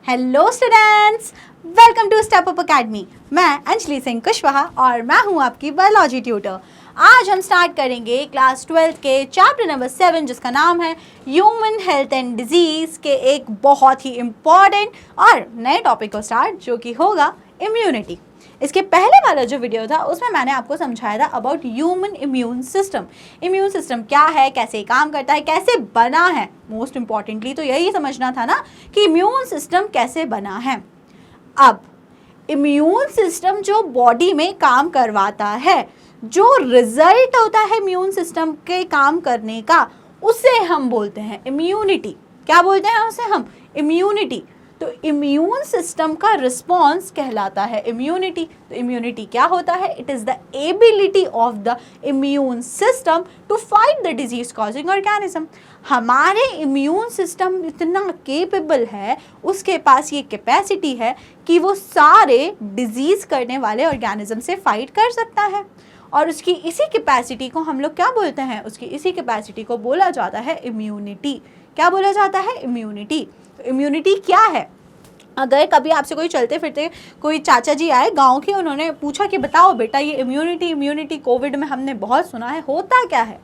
Hello students, welcome to Step Up Academy. मैं अंजलि सिंह कुशवाहा और मैं हूं आपकी बायोलॉजी ट्यूटर। आज हम स्टार्ट करेंगे क्लास 12 के चैप्टर नंबर 7 जिसका नाम है ह्यूमन हेल्थ एंड डिजीज़ के एक बहुत ही इम्पॉर्टेंट और नए टॉपिक को स्टार्ट जो कि होगा इम्यूनिटी। इसके पहले वाला जो वीडियो था उसमें मैंने आपको समझाया था about human immune system. Immune system क्या है, कैसे काम करता है, कैसे बना है। मोस्ट इम्पॉर्टेंटली तो यही समझना था ना कि इम्यून सिस्टम कैसे बना है। अब इम्यून सिस्टम जो बॉडी में काम करवाता है, जो रिजल्ट होता है इम्यून सिस्टम के काम करने का, उसे हम बोलते हैं इम्यूनिटी। क्या बोलते हैं उसे हम? इम्यूनिटी। तो इम्यून सिस्टम का रिस्पॉन्स कहलाता है इम्यूनिटी। तो इम्यूनिटी क्या होता है? It is the ability of the immune system to fight the disease causing organism. हमारे इम्यून सिस्टम इतना केपेबल है, उसके पास ये कैपेसिटी है कि वो सारे डिजीज करने वाले ऑर्गेनिज्म से फाइट कर सकता है। और उसकी इसी कैपेसिटी को हम लोग क्या बोलते हैं? उसकी इसी कैपेसिटी को बोला जाता है इम्यूनिटी। क्या बोला जाता है? इम्यूनिटी। इम्यूनिटी क्या है? अगर कभी आपसे कोई चलते फिरते कोई चाचा जी आए गांव के, उन्होंने पूछा कि बताओ बेटा ये इम्यूनिटी कोविड में हमने बहुत सुना है, होता क्या है,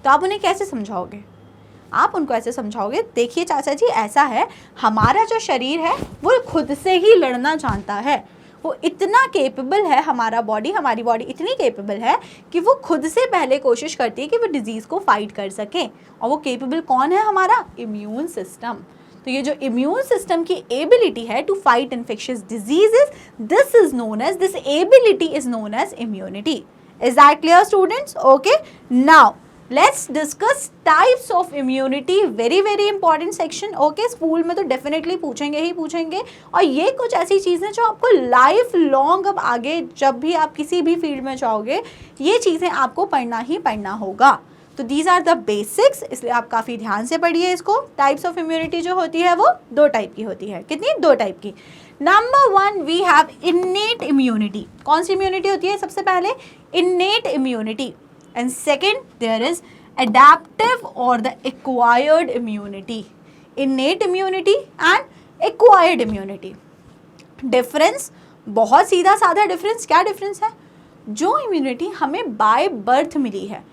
तो आप उन्हें कैसे समझाओगे? आप उनको ऐसे समझाओगे, देखिए चाचा जी ऐसा है, हमारा जो शरीर है वो खुद से ही लड़ना जानता है। वो इतना केपेबल है, हमारी बॉडी इतनी केपेबल है कि वो खुद से पहले कोशिश करती है कि वो डिजीज़ को फाइट कर सके। और वो केपेबल कौन है? हमारा इम्यून सिस्टम। तो ये जो इम्यून सिस्टम की एबिलिटी है to fight infectious diseases, this ability is known as immunity. Is that clear students? Okay, now let's discuss types of immunity. Very very important section. Okay, school में तो definitely पूछेंगे ही पूछेंगे। और ये कुछ ऐसी चीज़ें जो आपको लाइफ लॉन्ग, अब आगे जब भी आप किसी भी फील्ड में जाओगे, ये चीज़ें आपको पढ़ना ही पढ़ना होगा। तो दीज आर द बेसिक्स, इसलिए आप काफ़ी ध्यान से पढ़िए इसको। टाइप्स ऑफ इम्यूनिटी जो होती है वो दो टाइप की होती है। कितनी? दो टाइप की। Number 1 we have innate immunity. कौन सी इम्यूनिटी होती है? सबसे पहले innate immunity. And second there is adaptive और the acquired immunity. Innate immunity and acquired immunity. Difference बहुत सीधा साधा डिफरेंस। क्या डिफरेंस है? जो इम्यूनिटी हमें बाय बर्थ मिली है,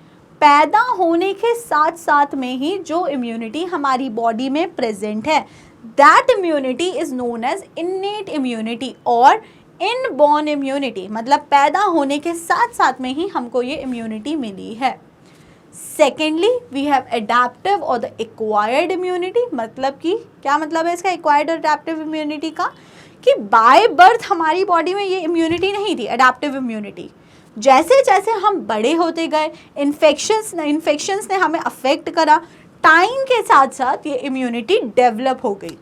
पैदा होने के साथ साथ में ही जो इम्यूनिटी हमारी बॉडी में प्रेजेंट है, that immunity is known as innate immunity और इनबॉर्न इम्यूनिटी। मतलब पैदा होने के साथ साथ में ही हमको ये इम्यूनिटी मिली है। सेकेंडली वी हैव एडेप्टिव और द एक्वायर्ड इम्यूनिटी। मतलब कि क्या मतलब है इसका, एक्वायर्ड और एडेप्टिव इम्यूनिटी का? कि बाय बर्थ हमारी बॉडी में ये इम्यूनिटी नहीं थी, एडेप्टिव इम्यूनिटी। जैसे जैसे हम बड़े होते गए, इन्फेक्शंस ने हमें अफेक्ट करा, टाइम के साथ साथ ये इम्यूनिटी डेवलप हो गई।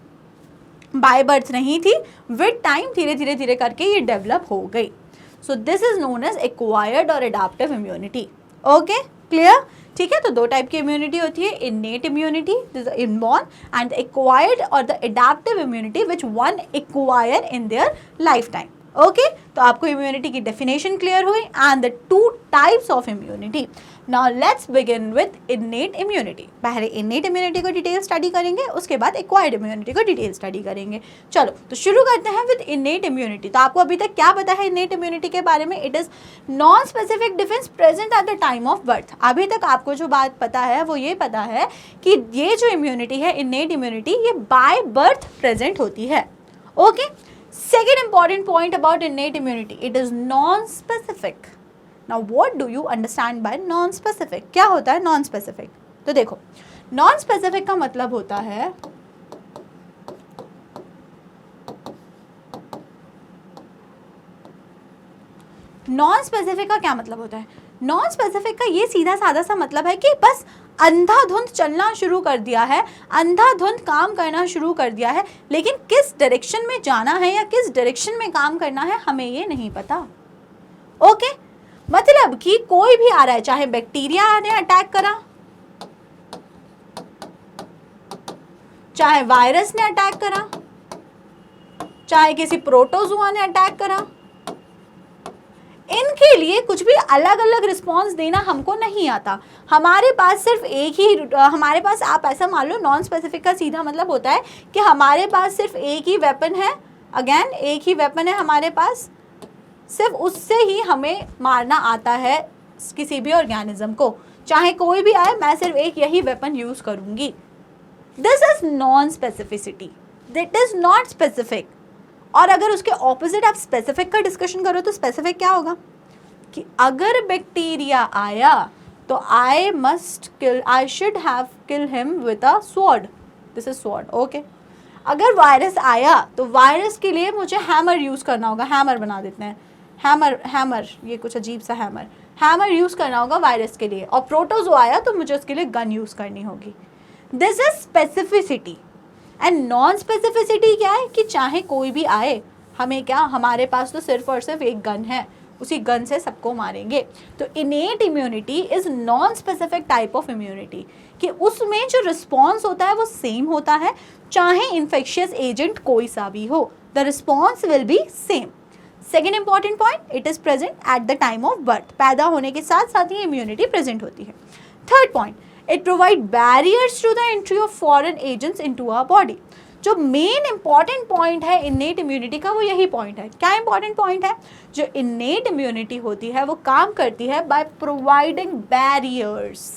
बाय बर्थ नहीं थी, विद टाइम धीरे धीरे धीरे करके ये डेवलप हो गई। So this is known as acquired और एडेप्टिव इम्यूनिटी। Okay, clear? ठीक है, तो दो टाइप की इम्यूनिटी होती है, innate immunity this is inborn and acquired और the adaptive immunity which one acquire in their life time. Okay, तो आपको इम्यूनिटी की डेफिनेशन क्लियर हुई and the two types of immunity. Now let's begin with innate immunity. पहले innate immunity को detail study करेंगे, उसके बाद एक्वायर्ड इम्यूनिटी को डिटेल स्टडी करेंगे। चलो तो शुरू करते हैं विद इन्नेट इम्यूनिटी। तो आपको अभी तक क्या पता है इन्नेट इम्यूनिटी के बारे में? It is non specific defence present at the time of birth. अभी तक आपको जो बात पता है वो ये पता है कि ये जो इम्यूनिटी है, इन्नेट इम्यूनिटी, ये बाय बर्थ प्रेजेंट होती है। Okay, second important point about innate immunity, it is non-specific. Now what do you understand by non-specific? क्या होता है non-specific? तो देखो, non-specific का मतलब होता है नॉन स्पेसिफिक का क्या मतलब होता है? नॉन स्पेसिफिक का ये सीधा साधा सा मतलब है कि बस अंधाधुंध चलना शुरू कर दिया है, अंधाधुंध काम करना शुरू कर दिया है, लेकिन किस डायरेक्शन में जाना है या किस डायरेक्शन में काम करना है हमें ये नहीं पता। ओके, मतलब कि कोई भी आ रहा है, चाहे बैक्टीरिया ने अटैक करा, चाहे वायरस ने अटैक करा, चाहे किसी प्रोटोजुआ ने अटैक करा, इन उसके लिए कुछ भी अलग अलग रिस्पॉन्स देना हमको नहीं आता। हमारे पास सिर्फ एक ही, हमारे पास आप ऐसा मान लो, नॉन स्पेसिफिक का सीधा मतलब होता है कि हमारे पास सिर्फ एक ही वेपन है, अगेन एक ही वेपन है हमारे पास, सिर्फ उससे ही हमें मारना आता है किसी भी ऑर्गेनिज्म को, चाहे कोई भी आए, मैं सिर्फ एक यही वेपन यूज करूंगी। This is non specificity, that is not specific. और अगर उसके ऑपोजिट आप स्पेसिफिक का डिस्कशन करो तो स्पेसिफिक क्या होगा कि अगर बैक्टीरिया आया तो I should have kill him with a sword, this is sword, okay. अगर वायरस आया तो वायरस के लिए मुझे हैमर यूज करना होगा, हैमर बना देते हैं, हैमर, ये कुछ अजीब सा हैमर यूज करना होगा वायरस के लिए। और प्रोटोजो आया तो मुझे उसके लिए गन यूज करनी होगी। This is specificity. And non specificity क्या है कि चाहे कोई भी आए, हमें क्या, हमारे पास तो सिर्फ और सिर्फ एक गन है, उसी गन से सबको मारेंगे। तो innate immunity is non specific type of immunity, कि उसमें जो रिस्पॉन्स होता है वो सेम होता है, चाहे इन्फेक्शियस एजेंट कोई सा भी हो, the response will B same. Second important point, it is present at the time of birth, पैदा होने के साथ साथ ही इम्यूनिटी प्रेजेंट होती है। Third point, it provide barriers to the entry of foreign agents into our body. जो main important point है innate immunity का वो यही पॉइंट है। क्या इंपॉर्टेंट पॉइंट है? जो इन्नेट इम्यूनिटी होती है वो काम करती है बाय प्रोवाइडिंग बैरियर्स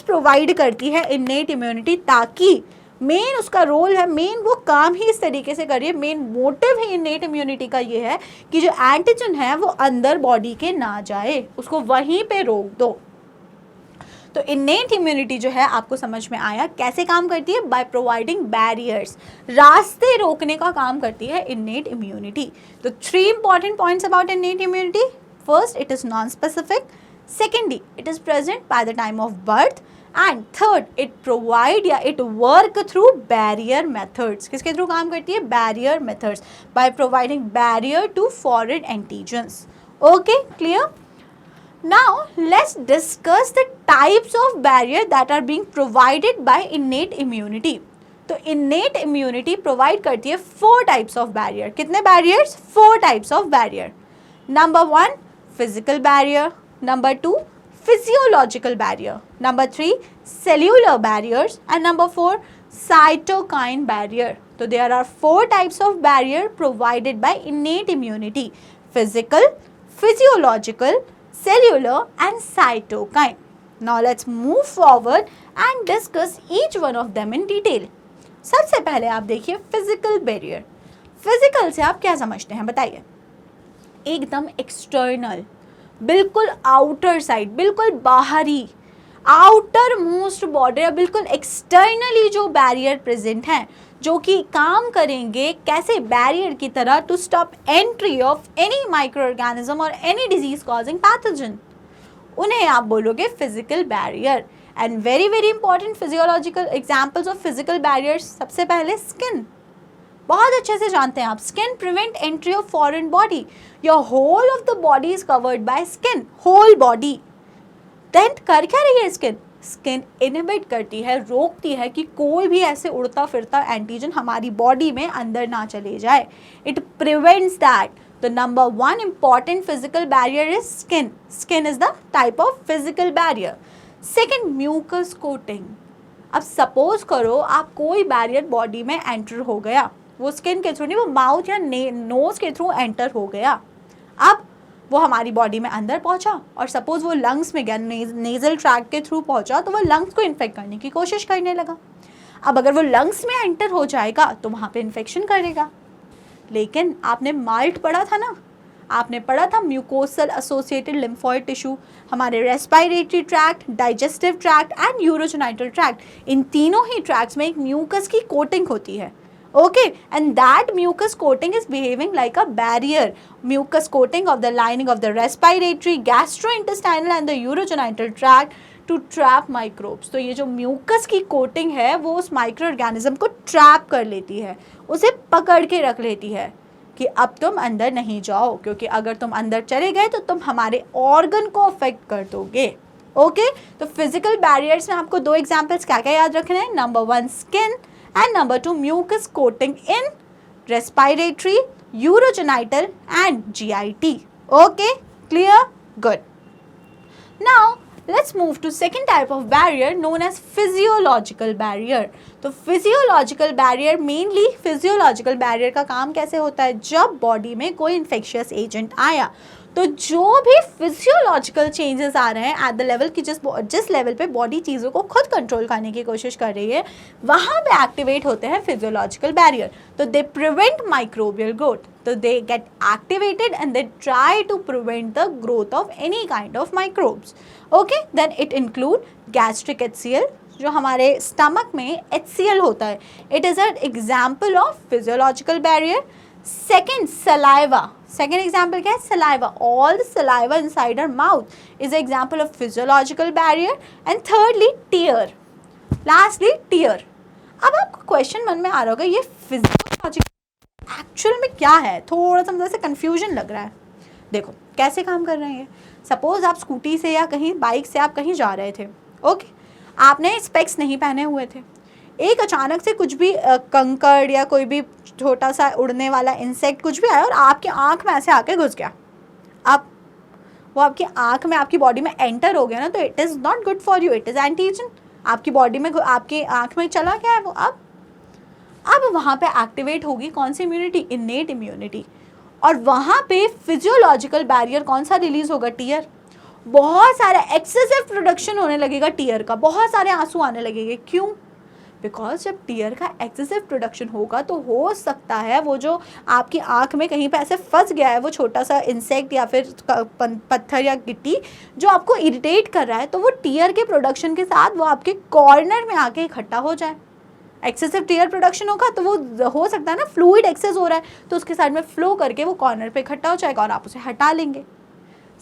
प्रोवाइड करती है इन्नेट इम्यूनिटी, ताकि मेन उसका रोल है, मेन वो काम ही इस तरीके से करिए, मेन मोटिव ही इन्नेट इम्यूनिटी का ये है कि जो एंटीजन है वो अंदर बॉडी के ना जाए, उसको वहीं पे रोक दो। तो इन्नेट इम्यूनिटी जो है आपको समझ में आया कैसे काम करती है? बाय प्रोवाइडिंग बैरियर्स, रास्ते रोकने का काम करती है इन्नेट इम्यूनिटी। तो 3 important points about innate immunity. First, it is non specific. Secondly, it is present by the time of birth. And third, it provide या it work through barrier methods. किसके थ्रू काम करती है? Barrier methods, by providing barrier to foreign antigens. Okay, clear? Now let's discuss the types of barrier that are being provided by innate immunity. तो innate immunity provide करती है 4 types of barrier. कितने barriers? 4 types of barrier. Number 1, physical barrier. Number 2, physiological barrier. Number 3, cellular barriers. And number 4, cytokine barrier. So there are 4 types of barrier provided by innate immunity: physical, physiological, cellular and cytokine. Now let's move forward and discuss each one of them in detail. सबसे पहले आप देखिए physical barrier. Physical से आप क्या समझते हैं बताइए? एकदम एक्सटर्नल, बिल्कुल आउटर साइड, बिल्कुल बाहरी, आउटर मोस्ट बॉर्डर, बिल्कुल एक्सटर्नली जो बैरियर प्रेजेंट हैं, जो कि काम करेंगे कैसे बैरियर की तरह to stop entry of any micro organism और एनी डिजीज कॉजिंग पैथोजन, उन्हें आप बोलोगे physical barrier. And very very important physiological examples of physical barriers, सबसे पहले स्किन, बहुत अच्छे से जानते हैं आप, skin prevent entry of foreign body, your whole of the body is covered by skin, whole body. Then कर क्या रही है स्किन? स्किन इनहिबिट करती है, रोकती है कि कोई भी ऐसे उड़ता फिरता एंटीजन हमारी बॉडी में अंदर ना चले जाए। It prevents that. The number 1 important physical barrier is skin. Skin is the type of physical barrier. Second, mucus coating. अब सपोज करो आप कोई बैरियर बॉडी में एंटर हो गया, वो स्किन के थ्रू नहीं, वो माउथ या नोज के थ्रू एंटर हो गया, अब वो हमारी बॉडी में अंदर पहुंचा और सपोज वो लंग्स में गया, नेजल ट्रैक के थ्रू पहुंचा, तो वो लंग्स को इन्फेक्ट करने की कोशिश करने लगा। अब अगर वो लंग्स में एंटर हो जाएगा तो वहाँ पे इन्फेक्शन करेगा। लेकिन आपने माल्ट पढ़ा था ना, आपने पढ़ा था म्यूकोसल एसोसिएटेड लिम्फोइड टिश्यू, हमारे respiratory tract, digestive tract and urogenital tract, इन तीनों ही ट्रैक्ट्स में एक म्यूकस की कोटिंग होती है। Okay, and that mucus coating is behaving like a barrier. Mucus coating of the lining of the respiratory, gastrointestinal and the urogenital tract to trap microbes. तो ये जो mucus की coating है वो उस micro organism को trap कर लेती है, उसे पकड़ के रख लेती है कि अब तुम अंदर नहीं जाओ, क्योंकि अगर तुम अंदर चले गए तो तुम हमारे organ को affect कर दोगे। ओके, तो फिजिकल बैरियर्स में आपको 2 एग्जाम्पल्स क्या क्या याद रखना है? Number 1 skin and number 2 mucus coating in respiratory, urogenital and GIT. Okay, clear? Good. Now let's move to second type of barrier known as physiological barrier. तो physiological barrier mainly physiological barrier का काम कैसे होता है, जब body में कोई infectious agent आया तो जो भी फिजियोलॉजिकल चेंजेस आ रहे हैं एट द लेवल कि जिस लेवल पे बॉडी चीज़ों को खुद कंट्रोल करने की कोशिश कर रही है, वहाँ पे एक्टिवेट होते हैं फिजियोलॉजिकल बैरियर. तो दे प्रिवेंट माइक्रोबियल ग्रोथ. तो they get activated and they try to prevent the growth of any kind of microbes. Okay, then it include gastric HCl, जो हमारे स्टमक में HCl होता है. It is an example of physiological barrier. Second, saliva. Second example क्या है, saliva. All the saliva inside our mouth is an example of physiological barrier. And thirdly, tear. Lastly, tear. अब आपको question मन में आ रहा होगा, ये फिजियोलॉजिकल एक्चुअल में क्या है, थोड़ा सा मुझे कंफ्यूजन लग रहा है. देखो कैसे काम कर रहे हैं ये. सपोज आप स्कूटी से या कहीं बाइक से आप कहीं जा रहे थे. ओके, आपने स्पेक्स नहीं पहने हुए थे. एक अचानक से कुछ भी कंकड़ या कोई भी छोटा सा उड़ने वाला इंसेक्ट कुछ भी आया और आपकी आंख में ऐसे आके घुस गया. अब वो आपकी आंख में, आपकी बॉडी में एंटर हो गया ना, तो it is not good for you. It is antigen. आपकी बॉडी में, आपकी आंख में चला गया है वो. अब वहाँ पे एक्टिवेट होगी कौन सी इम्यूनिटी, इनेट इम्यूनिटी. और वहाँ पे फिजियोलॉजिकल बैरियर कौन सा रिलीज होगा, टीयर. बहुत सारा एक्सेसिव प्रोडक्शन होने लगेगा टीयर का, बहुत सारे आंसू आने लगेंगे. क्यों? बिकॉज जब टीयर का एक्सेसिव प्रोडक्शन होगा तो हो सकता है वो जो आपकी आंख में कहीं पे ऐसे फंस गया है वो छोटा सा इंसेक्ट या फिर पत्थर या गिट्टी जो आपको इरिटेट कर रहा है, तो वो टीयर के प्रोडक्शन के साथ वो आपके कॉर्नर में आके इकट्ठा हो जाए. एक्सेसिव टीयर प्रोडक्शन होगा तो वो हो सकता है ना, फ्लूइड एक्सेस हो रहा है तो उसके साइड में फ्लो करके वो कॉर्नर पे इकट्ठा हो जाएगा और आप उसे हटा लेंगे.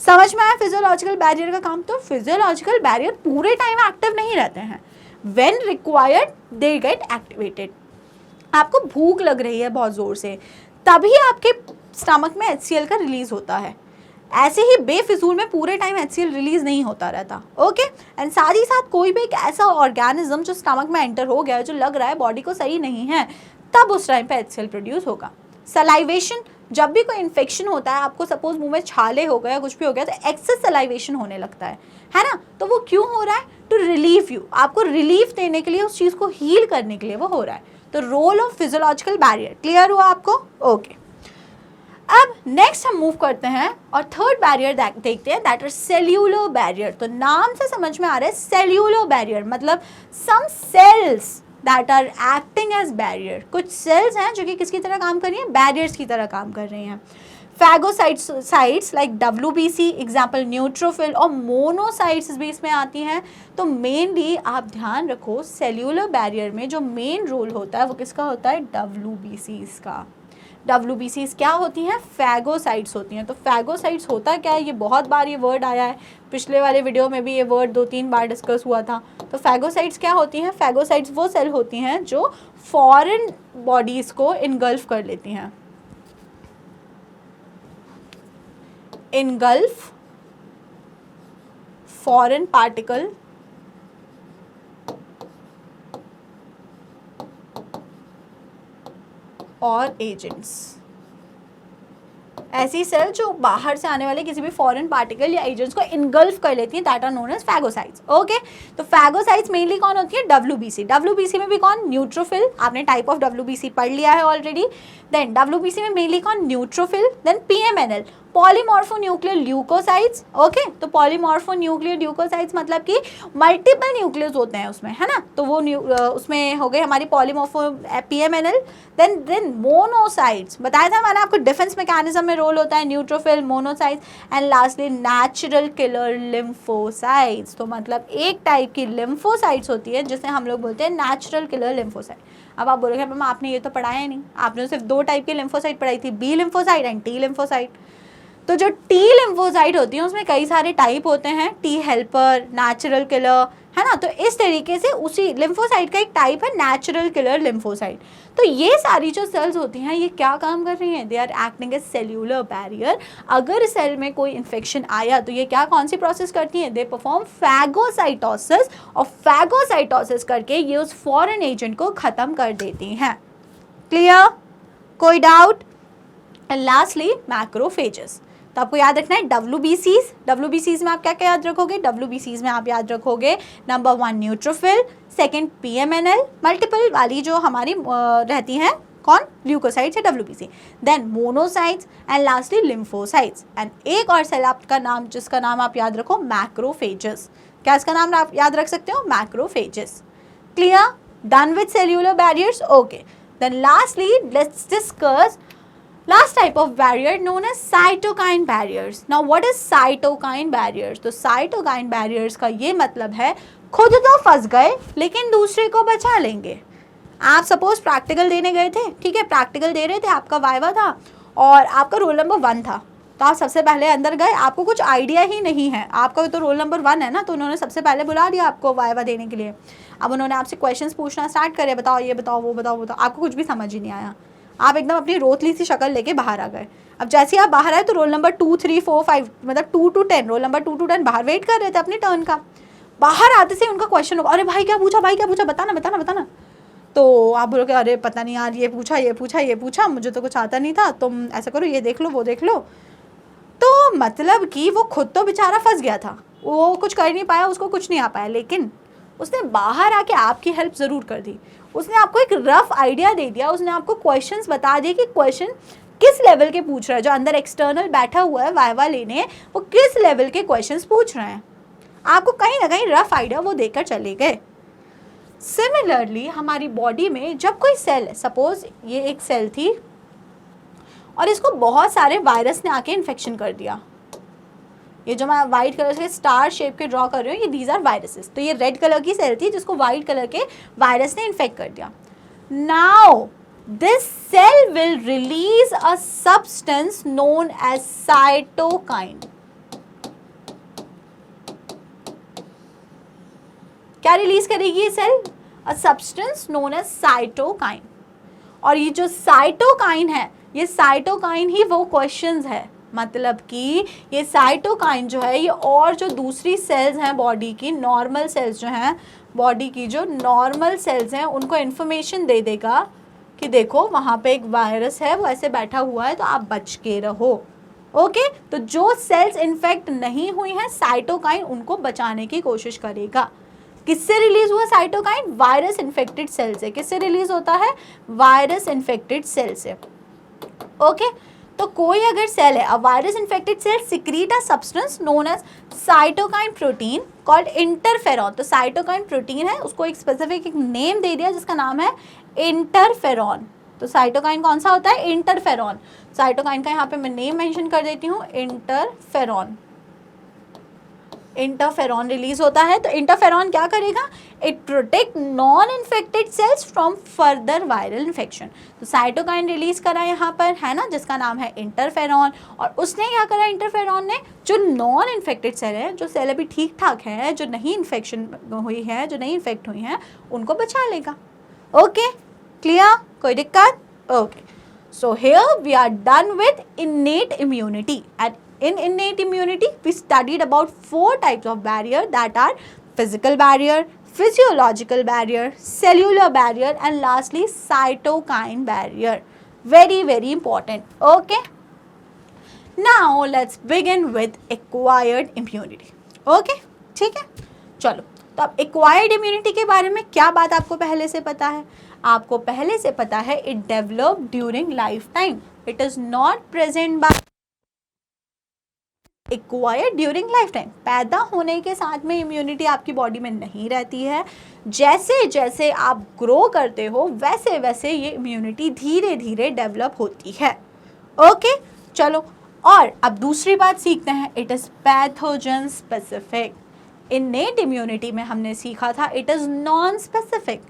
समझ में आया फिजियोलॉजिकल बैरियर का काम. तो फिजियोलॉजिकल बैरियर पूरे टाइम एक्टिव नहीं रहते हैं. When required, they get activated. आपको भूख लग रही है बहुत ज़ोर से, तभी आपके स्टमक में HCl का रिलीज होता है. ऐसे ही बेफिजूल में पूरे टाइम HCl रिलीज नहीं होता रहता. ओके, एंड साथ ही साथ कोई भी एक ऐसा ऑर्गेनिज्म जो स्टमक में एंटर हो गया है, जो लग रहा है बॉडी को सही नहीं है, तब उस टाइम पे HCl प्रोड्यूस होगा. सलाइवेशन, जब भी कोई इन्फेक्शन होता है, आपको सपोज मुंह में छाले हो गया, कुछ भी हो गया, तो एक्सेस सलाइवेशन होने लगता है ना. तो वो क्यों हो रहा है? टू रिलीव यू, आपको रिलीफ देने के लिए, उस चीज़ को हील करने के लिए वो हो रहा है. तो role of physiological barrier clear हुआ आपको. ओके, अब नेक्स्ट हम मूव करते हैं और थर्ड बैरियर देखते हैं, दैट इज सेल्यूलर बैरियर. तो नाम से समझ में आ रहा है सेल्यूलर बैरियर मतलब some cells that are acting as barrier. कुछ सेल्स हैं जो कि किसकी तरह काम कर रही हैं, बैरियर्स की तरह काम कर रही हैं. Phagocytes like WBC example neutrophil और मोनोसाइट्स भी इसमें आती हैं. तो मेनली आप ध्यान रखो, सेल्यूलर बैरियर में जो मेन रोल होता है वो किसका होता है, WBCs का. WBCs क्या होती हैं, फैगोसाइट्स होती हैं. तो फैगोसाइट्स होता क्या है, ये बहुत बार ये वर्ड आया है, पिछले वाले वीडियो में भी ये वर्ड 2-3 बार डिस्कस हुआ था. तो फैगोसाइट्स क्या होती हैं, फैगोसाइट्स वो सेल होती हैं जो फॉरेन बॉडीज़ को इनगल्फ कर लेती हैं. engulf foreign particle और एजेंट्स. ऐसी सेल जो बाहर से आने वाले किसी भी फॉरेन पार्टिकल या एजेंट्स को इनगल्फ कर लेती हैं, that are known as phagocytes. Okay, तो फैगोसाइट्स मेनली कौन होती है, WBC में भी कौन, न्यूट्रोफिल. आपने टाइप ऑफ WBC पढ़ लिया है ऑलरेडी. देन WBC में मेनली कौन, neutrophil. Then PMNL polymorphonuclear leukocytes. Okay, तो पॉलीमॉर्फोन्यूक्लियर ल्यूकोसाइट्स मतलब कि मल्टीपल न्यूक्लियस होते हैं उसमें, है ना. तो वो उसमें हो गए हमारी पॉलीमॉर्फो PMNL. देन मोनोसाइट्स, बताया था मैंने आपको, डिफेंस मैकेनिज्म में रोल होता है neutrophil, monocytes. And lastly natural killer lymphocytes. तो मतलब एक टाइप की लिम्फोसाइट्स होती है जिसे हम लोग बोलते हैं नेचुरल किलर लिम्फोसाइट. अब आप बोलोगे मैम आपने ये तो पढ़ाया ही नहीं, आपने सिर्फ 2 टाइप की लिम्फोसाइट पढ़ाई थी, B lymphocyte and T lymphocyte. तो जो T लिम्फोसाइट होती है उसमें कई सारे टाइप होते हैं, T हेल्पर, नेचुरल किलर, है ना. तो इस तरीके से उसी लिम्फोसाइट का एक टाइप है नेचुरल किलर लिम्फोसाइट. तो ये सारी जो सेल्स होती हैं ये क्या काम कर रही हैं, they are acting as cellular barrier. अगर सेल में कोई इन्फेक्शन आया तो ये क्या, कौन सी प्रोसेस करती हैं, दे परफॉर्म फैगोसाइटोसिस. और फैगोसाइटोसिस करके ये उस फॉरेन एजेंट को ख़त्म कर देती हैं. क्लियर, कोई डाउट. And lastly macrophages. तो तो आपको याद रखना है WBCs। WBCs में आप क्या क्या याद रखोगे? WBCs में आप याद रखोगे number 1 neutrophil, second PMNL, multiple वाली जो हमारी रहती हैं कौन? ल्यूकोसाइट्स या WBC, then monocytes and lastly lymphocytes. And एक और सेल आपका नाम जिसका नाम आप याद रखो मैक्रोफेजेस। क्या इसका नाम आप याद रख सकते हो? Macrophages. Clear? Done with cellular barriers? Okay, then lastly let's discuss last type of barrier known as cytokine barriers. Now what is cytokine barriers? तो cytokine barriers का ये मतलब है खुद तो फंस गए लेकिन दूसरे को बचा लेंगे। आप सपोज प्रैक्टिकल देने गए थे, ठीक है, प्रैक्टिकल दे रहे थे, आपका वाइवा था और आपका रोल नंबर 1 था, तो आप सबसे पहले अंदर गए, आपको कुछ आइडिया ही नहीं है, आपका तो रोल नंबर 1 है ना, तो उन्होंने सबसे पहले बुला दिया आपको वाइवा देने के लिए। अब उन्होंने आपसे क्वेश्चंस पूछना स्टार्ट करे, बताओ ये बताओ वो बताओ वो बताओ, आपको कुछ भी समझ ही नहीं आया, आप एकदम अपनी रोतली सी शक्ल लेके बाहर आ गए। अब जैसे ही आप बाहर आए तो रोल नंबर 2, 3, 4, 5 मतलब 2 to 10, रोल नंबर 2 to 10 बाहर वेट कर रहे थे अपनी टर्न का। बाहर आते से उनका क्वेश्चन होगा, अरे भाई क्या पूछा, भाई क्या पूछा, बताना बताना बताना। तो आप बोलोगे अरे पता नहीं यार, ये पूछा ये पूछा ये पूछा, मुझे तो कुछ आता नहीं था, तुम ऐसा करो ये देख लो वो देख लो। तो मतलब कि वो खुद तो बेचारा फंस गया था, वो कुछ कर नहीं पाया, उसको कुछ नहीं आ पाया, लेकिन उसने बाहर आके आपकी हेल्प ज़रूर कर दी। उसने आपको एक रफ आइडिया दे दिया, उसने आपको क्वेश्चंस बता दिए कि क्वेश्चन किस लेवल के पूछ रहा है, जो अंदर एक्सटर्नल बैठा हुआ है वाइवा लेने, वो किस लेवल के क्वेश्चंस पूछ रहे हैं, आपको कहीं ना कहीं रफ आइडिया वो देकर चले गए। सिमिलरली हमारी बॉडी में जब कोई सेल है, सपोज ये एक सेल थी और इसको बहुत सारे वायरस ने आके इन्फेक्शन कर दिया, ये जो मैं वाइट कलर से स्टार शेप के ड्रॉ कर रही हूँ, ये दीज आर वायरसेस। तो ये रेड कलर की सेल थी जिसको वाइट कलर के वायरस ने इन्फेक्ट कर दिया। Now this cell will release a substance known as cytokine. क्या रिलीज करेगी ये cell? A substance known as cytokine. और ये जो साइटोकाइन है, ये साइटोकाइन ही वो क्वेश्चंस है, मतलब कि ये साइटोकाइन जो है ये और जो दूसरी सेल्स हैं बॉडी की, नॉर्मल सेल्स जो हैं बॉडी की, जो नॉर्मल सेल्स हैं उनको इन्फॉर्मेशन दे देगा कि देखो वहाँ पे एक वायरस है, वो ऐसे बैठा हुआ है, तो आप बच के रहो। ओके, तो जो सेल्स इन्फेक्ट नहीं हुई हैं, साइटोकाइन उनको बचाने की कोशिश करेगा। किससे रिलीज हुआ साइटोकाइन? वायरस इन्फेक्टेड सेल से। किससे रिलीज होता है? वायरस इन्फेक्टेड सेल से। ओके, तो कोई अगर सेल है, a virus infected cell secrete a substance known as cytokine protein called interferon. तो साइटोकाइन प्रोटीन है, उसको एक स्पेसिफिक एक नेम दे दिया जिसका नाम है इंटरफेरॉन। तो साइटोकाइन कौन सा होता है? इंटरफेरॉन। साइटोकाइन का यहाँ पे मैं नेम मेंशन कर देती हूँ, इंटरफेरॉन। इंटरफेरॉन रिलीज होता है। तो इंटरफेरॉन क्या करेगा? It protect non infected cells from further viral infection. तो साइटोकाइन रिलीज करा यहाँ पर, है ना, जिसका नाम है इंटरफेरॉन। और उसने क्या करा इंटरफेरॉन ने? जो नॉन इन्फेक्टेड सेल है, जो सेल अभी ठीक ठाक है, जो नहीं इन्फेक्शन हुई है, जो नहीं इन्फेक्ट हुई हैं, उनको बचा लेगा। Okay, clear? कोई दिक्कत? Okay, so here we are done with innate immunity, and in innate immunity we studied about 4 types of barrier, that are physical barrier, physiological barrier, cellular barrier, and lastly cytokine barrier. Very very important. Okay, now let's begin with acquired immunity. Okay, ठीक है, चलो। तो अब acquired immunity के बारे में क्या बात आपको पहले से पता है? आपको पहले से पता है it develop during life time, it is not present by acquired during life time. पैदा होने के साथ में इम्यूनिटी आपकी बॉडी में नहीं रहती है, जैसे जैसे आप ग्रो करते हो वैसे वैसे ये इम्यूनिटी धीरे धीरे डेवलप होती है। ओके, चलो। और अब दूसरी बात सीखते हैं, it is pathogen specific. Innate immunity में हमने सीखा था इट इज नॉन स्पेसिफिक,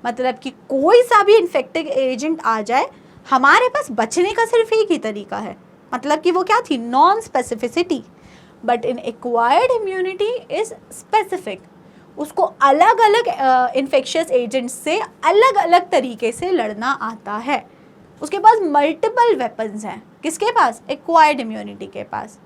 मतलब कि कोई सा भी इन्फेक्टिव एजेंट आ जाए, हमारे पास बचने का सिर्फ एक ही तरीका है, मतलब कि वो क्या थी? Non specificity. But in acquired immunity is specific, उसको अलग अलग इन्फेक्शियस एजेंट्स से अलग अलग तरीके से लड़ना आता है। उसके पास मल्टीपल वेपन्स हैं। किसके पास? एक्वायर्ड इम्यूनिटी के पास।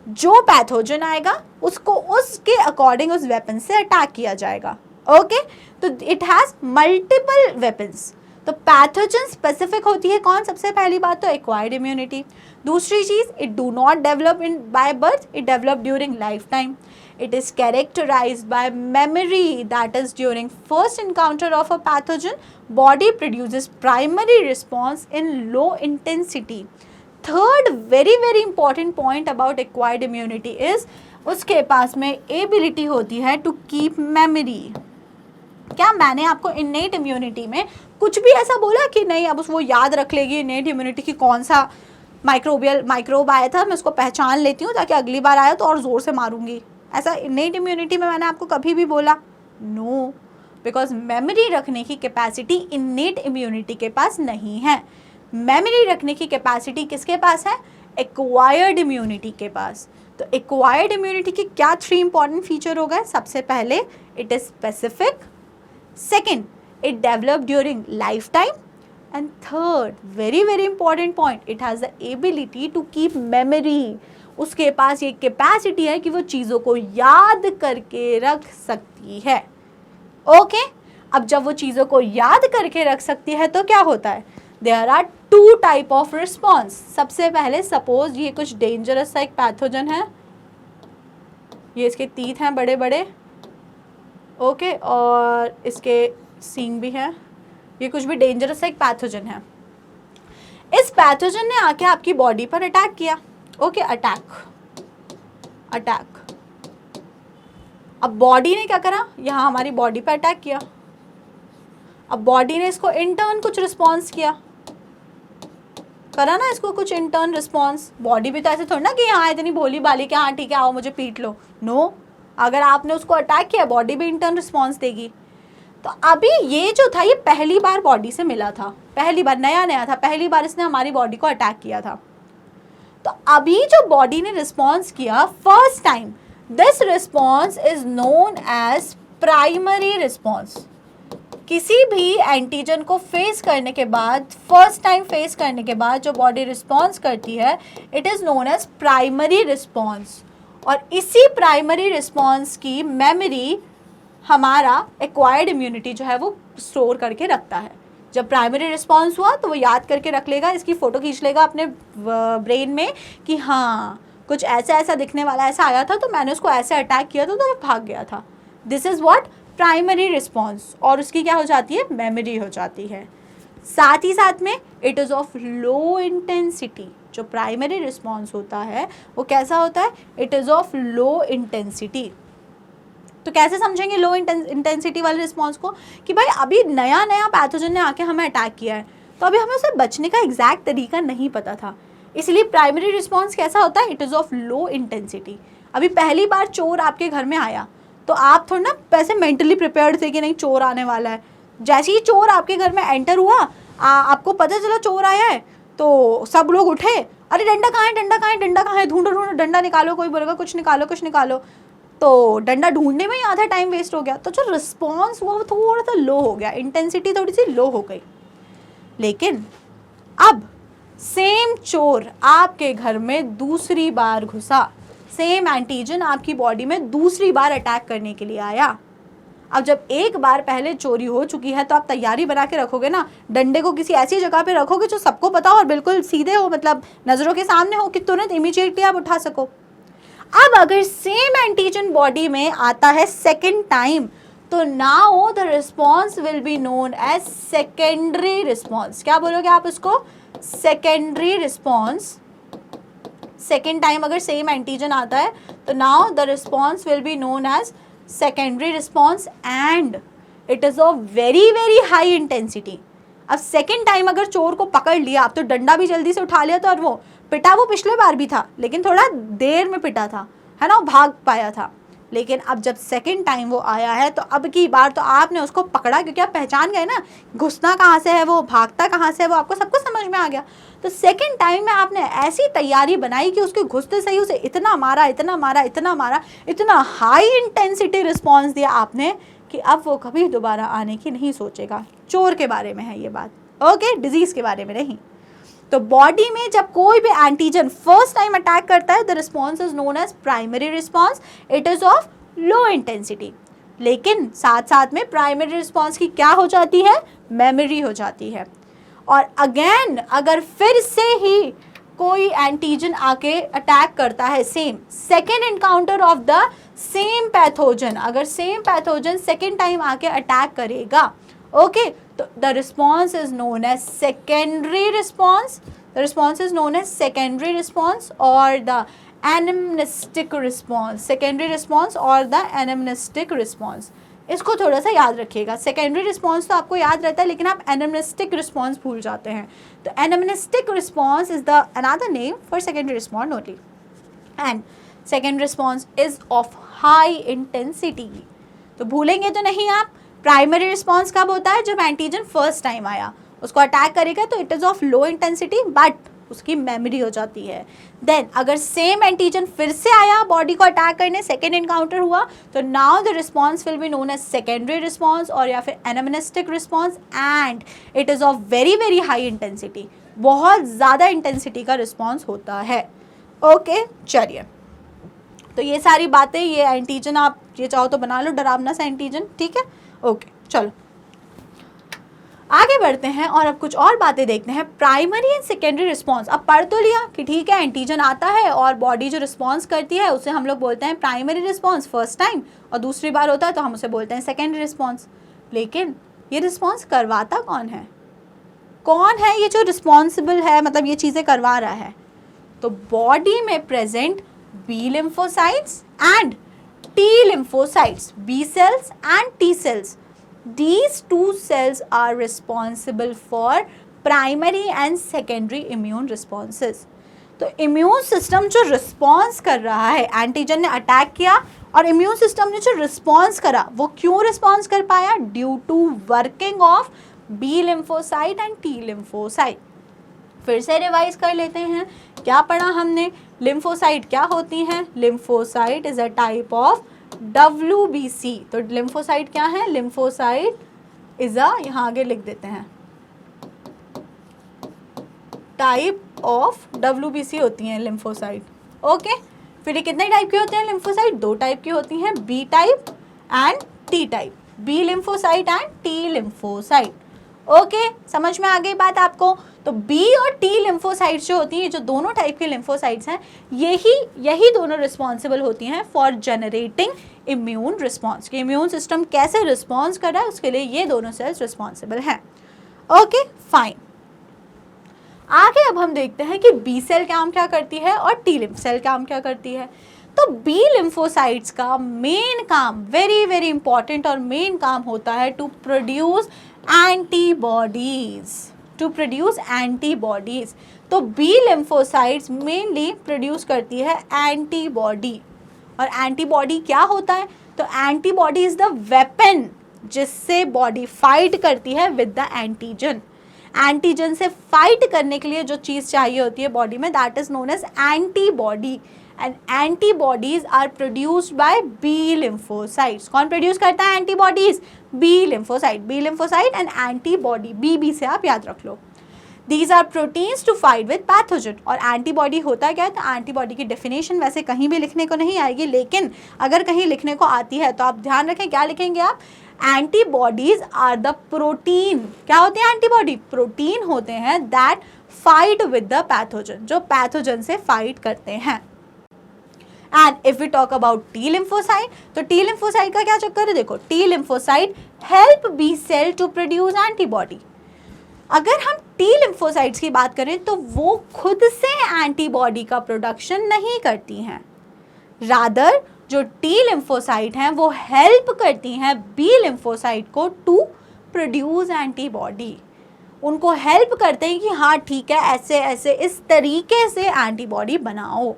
जो पैथोजन आएगा उसको उसके अकॉर्डिंग उस वेपन से अटैक किया जाएगा। ओके, तो इट हैज़ मल्टीपल वेपन्स। तो पैथोजन स्पेसिफिक होती है कौन? सबसे पहली बात तो एक्वायर्ड इम्यूनिटी। दूसरी चीज, it do not develop in by birth, it develop during life time. It is characterized by memory, that is during first encounter of a pathogen, body produces primary response in low intensity. Third very very important point about acquired immunity is उसके पास में ability होती है to keep memory। क्या मैंने आपको innate immunity में कुछ भी ऐसा बोला कि नहीं अब वो याद रख लेगी innate immunity की कौन सा माइक्रोब आया था, मैं उसको पहचान लेती हूँ ताकि अगली बार आया तो और ज़ोर से मारूंगी? ऐसा इनेट इम्यूनिटी में मैंने आपको कभी भी बोला? नो, बिकॉज मेमोरी रखने की कैपेसिटी इनेट इम्यूनिटी के पास नहीं है। मेमोरी रखने की कैपेसिटी किसके पास है? एक्वायर्ड इम्यूनिटी के पास। तो एक्वायर्ड इम्यूनिटी की क्या 3 इंपॉर्टेंट फीचर हो गए? सबसे पहले it is specific, second it develop during lifetime, and third very very important point, it has the ability to keep memory. उसके पास ये कैपेसिटी है कि वो चीज़ों को याद करके रख सकती है। ओके, अब जब वो चीज़ों को याद करके रख सकती है तो क्या होता है? There are 2 type of response. सबसे पहले सपोज ये कुछ डेंजरस सा एक पैथोजन है, ये इसके तीत हैं बड़े बड़े, ओके, और इसके सींग भी हैं, ये कुछ भी डेंजरस सा एक पैथोजन है। इस पैथोजन ने आके आपकी बॉडी पर अटैक किया। Okay, attack. अब बॉडी ने क्या करा? यहाँ हमारी बॉडी पे अटैक किया। अब बॉडी ने इसको इंटर्न कुछ रिस्पॉन्स किया, करा ना इसको कुछ इंटर्न रिस्पॉन्स। बॉडी भी तो ऐसे थोड़ी ना कि हाँ इतनी भोली भाली कि हाँ ठीक है आओ मुझे पीट लो। नो, अगर आपने उसको अटैक किया बॉडी भी इंटर्न रिस्पॉन्स देगी। तो अभी ये जो था ये पहली बार बॉडी से मिला था, पहली बार नया था, पहली बार इसने हमारी बॉडी को अटैक किया था। तो अभी जो बॉडी ने रिस्पॉन्स किया first time, this response is known as primary response. किसी भी एंटीजन को फेस करने के बाद, फर्स्ट टाइम फेस करने के बाद जो बॉडी रिस्पॉन्स करती है, it is known as primary response. और इसी प्राइमरी रिस्पॉन्स की मेमोरी हमारा एक्वायर्ड इम्यूनिटी जो है वो स्टोर करके रखता है। जब प्राइमरी रिस्पॉन्स हुआ तो वो याद करके रख लेगा, इसकी फ़ोटो खींच लेगा अपने ब्रेन में कि हाँ कुछ ऐसा ऐसा दिखने वाला ऐसा आया था तो मैंने उसको ऐसे अटैक किया था तो वो भाग गया था। This is what primary response. और उसकी क्या हो जाती है? मेमोरी हो जाती है। साथ ही साथ में it is of low intensity. जो प्राइमरी रिस्पॉन्स होता है वो कैसा होता है? It is of low intensity. तो कैसे समझेंगे लो इंटेंसिटी वाले रिस्पॉन्स को? कि भाई अभी नया पैथोजन ने आके हमें अटैक किया है तो अभी हमें उससे बचने का एग्जैक्ट तरीका नहीं पता था, इसलिए प्राइमरी रिस्पॉन्स कैसा होता है? It is of low intensity. अभी पहली बार चोर आपके घर में आया तो आप थोड़ा ना वैसे मेंटली प्रिपेयर्ड थे कि नहीं चोर आने वाला है। जैसे ही चोर आपके घर में एंटर हुआ, आपको पता चला चोर आया है तो सब लोग उठे, अरे डंडा कहाँ है, डंडा कहाँ है, डंडा कहाँ है, ढूंढो ढूंढो, डंडा निकालो, कोई बोलेगा कुछ निकालो कुछ निकालो। तो डंडा ढूंढने में ही आधा टाइम वेस्ट हो गया। तो जो रिस्पॉन्स हुआ वो थोड़ा सा लो हो गया, इंटेंसिटी थोड़ी सी लो हो गई। लेकिन अब सेम चोर आपके घर में दूसरी बार घुसा, सेम एंटीजन आपकी बॉडी में दूसरी बार अटैक करने के लिए आया। अब जब एक बार पहले चोरी हो चुकी है तो आप तैयारी बना के रखोगे ना, डंडे को किसी ऐसी जगह पे रखोगे जो सबको पता हो और बिल्कुल सीधे हो, मतलब नज़रों के सामने हो कि तुरंत इमीडिएटली आप उठा सको। अब अगर सेम एंटीजन बॉडी में आता है सेकेंड टाइम तो now the response will be known as secondary response. क्या बोलोगे आप उसको? Secondary response. सेकेंड टाइम अगर सेम एंटीजन आता है तो now the response will be known as secondary response and it is of very very high intensity. अब second time अगर चोर को पकड़ लिया, अब तो डंडा भी जल्दी से उठा लिया था और वो पिटा वो पिछले बार भी था लेकिन थोड़ा देर में पिटा था, है ना, वो भाग पाया था। लेकिन अब जब सेकेंड टाइम वो आया है तो अब की बार तो आपने उसको पकड़ा क्योंकि आप पहचान गए ना घुसना कहाँ से है, वो भागता कहाँ से है, वो आपको सब कुछ समझ में आ गया। तो सेकेंड टाइम में आपने ऐसी तैयारी बनाई कि उसके घुसते सही उसे इतना मारा, इतना मारा, इतना मारा, इतना हाई इंटेंसिटी रिस्पॉन्स दिया आपने कि अब वो कभी दोबारा आने की नहीं सोचेगा। चोर के बारे में है ये बात, ओके, डिजीज़ के बारे में नहीं। तो बॉडी में जब कोई भी एंटीजन फर्स्ट टाइम अटैक करता है the response is known as primary response. It is of low intensity. लेकिन साथ साथ में प्राइमरी रिस्पॉन्स की क्या हो जाती है, मेमोरी हो जाती है। और अगेन अगर फिर से ही कोई एंटीजन आके अटैक करता है, same second encounter of the same pathogen, अगर सेम पैथोजन सेकेंड टाइम आके अटैक करेगा, ओके, तो the response is known as secondary response, the response is known as secondary response और the anamnestic response, secondary response और the anamnestic response. इसको थोड़ा सा याद रखिएगा, सेकेंडरी रिस्पॉन्स तो आपको याद रहता है लेकिन आप एनाम्नेस्टिक रिस्पॉन्स भूल जाते हैं। तो anamnestic response is the another name for secondary response only, and second response is of high intensity. तो भूलेंगे तो नहीं आप, प्राइमरी रिस्पॉन्स कब होता है, जब एंटीजन फर्स्ट टाइम आया, उसको अटैक करेगा तो it is of low intensity but उसकी मेमोरी हो जाती है। देन अगर सेम एंटीजन फिर से आया बॉडी को अटैक करने, सेकेंड एनकाउंटर हुआ, तो now the response will be known as secondary response और या फिर anamnestic response, and it is of very very high intensity, बहुत ज़्यादा इंटेंसिटी का रिस्पॉन्स होता है। ओके, चलिए, तो ये सारी बातें, ये एंटीजन आप ये चाहो तो बना लो, डरावना सा एंटीजन, ठीक है। ओके, चलो आगे बढ़ते हैं और अब कुछ और बातें देखते हैं। प्राइमरी एंड सेकेंडरी रिस्पॉन्स, अब पढ़ तो लिया कि ठीक है एंटीजन आता है और बॉडी जो रिस्पॉन्स करती है उसे हम लोग बोलते हैं प्राइमरी रिस्पॉन्स फर्स्ट टाइम, और दूसरी बार होता है तो हम उसे बोलते हैं सेकेंडरी रिस्पॉन्स। लेकिन ये रिस्पॉन्स करवाता कौन है, कौन है ये जो रिस्पॉन्सिबल है, मतलब ये चीज़ें करवा रहा है? तो बॉडी में present B lymphocytes and T lymphocytes, B cells and T cells, these two cells are responsible for primary and secondary immune responses। तो इम्यून सिस्टम जो रिस्पॉन्स कर रहा है, एंटीजन ने अटैक किया और इम्यून सिस्टम ने जो रिस्पॉन्स करा वो क्यों रिस्पॉन्स कर पाया, due to working of B lymphocyte and T lymphocyte. फिर से रिवाइज कर लेते हैं, क्या पढ़ा हमने, लिम्फोसाइट क्या होती हैं, lymphocyte is a type of WBC। तो लिम्फोसाइट क्या है, लिम्फोसाइट इज अ, यहाँ आगे लिख देते हैं, टाइप ऑफ WBC होती हैं लिम्फोसाइट। ओके, फिर ये कितने टाइप के होते हैं लिम्फोसाइट, दो टाइप की होती हैं, B type and T type, B lymphocyte and T lymphocyte. Okay, समझ में आ गई बात आपको। तो बी और टी लिम्फोसाइट्स जो होती हैं, जो दोनों टाइप के लिम्फोसाइट्स हैं, यही दोनों रिस्पॉन्सिबल होती हैं फॉर जनरेटिंग इम्यून रिस्पॉन्स, कि इम्यून सिस्टम कैसे रिस्पॉन्स कर रहा है उसके लिए ये दोनों सेल्स रिस्पॉन्सिबल हैं। Okay, fine. आगे अब हम देखते हैं कि बी सेल काम क्या करती है और टी लिम्फ सेल काम क्या करती है। तो बी लिम्फोसाइट्स का मेन काम, वेरी वेरी इंपॉर्टेंट और मेन काम होता है to produce antibodies, to produce antibodies. तो बी लिम्फोसाइट्स मेनली प्रोड्यूस करती है एंटीबॉडी, और एंटीबॉडी क्या होता है, तो एंटीबॉडी इज द वेपन जिससे बॉडी फाइट करती है विद द एंटीजन। एंटीजन से फाइट करने के लिए जो चीज़ चाहिए होती है बॉडी में, that is known as antibody, and antibodies are produced by B lymphocytes. कौन प्रोड्यूस करता है antibodies, B lymphocyte, B lymphocyte and antibody, B से आप याद रख लो। These are proteins to fight with pathogen. और एंटीबॉडी होता क्या है, तो एंटीबॉडी की डेफिनेशन वैसे कहीं भी लिखने को नहीं आएगी, लेकिन अगर कहीं लिखने को आती है तो आप ध्यान रखें क्या लिखेंगे आप, एंटीबॉडीज आर द प्रोटीन। क्या होते हैं एंटीबॉडी, प्रोटीन होते हैं that fight with the pathogen, जो पैथोजन से फाइट करते हैं। And if we talk about T lymphocyte, तो टी लिम्फोसाइट का क्या चक्कर है, देखो T lymphocyte help B cell to produce antibody. अगर हम टी लिम्फोसाइट्स की बात करें तो वो खुद से एंटीबॉडी का प्रोडक्शन नहीं करती हैं, रादर जो टी लिम्फोसाइट हैं वो हेल्प करती हैं बी लिम्फोसाइट को टू प्रोड्यूस एंटीबॉडी। उनको हेल्प करते हैं कि हाँ ठीक है, ऐसे ऐसे इस तरीके से एंटीबॉडी बनाओ।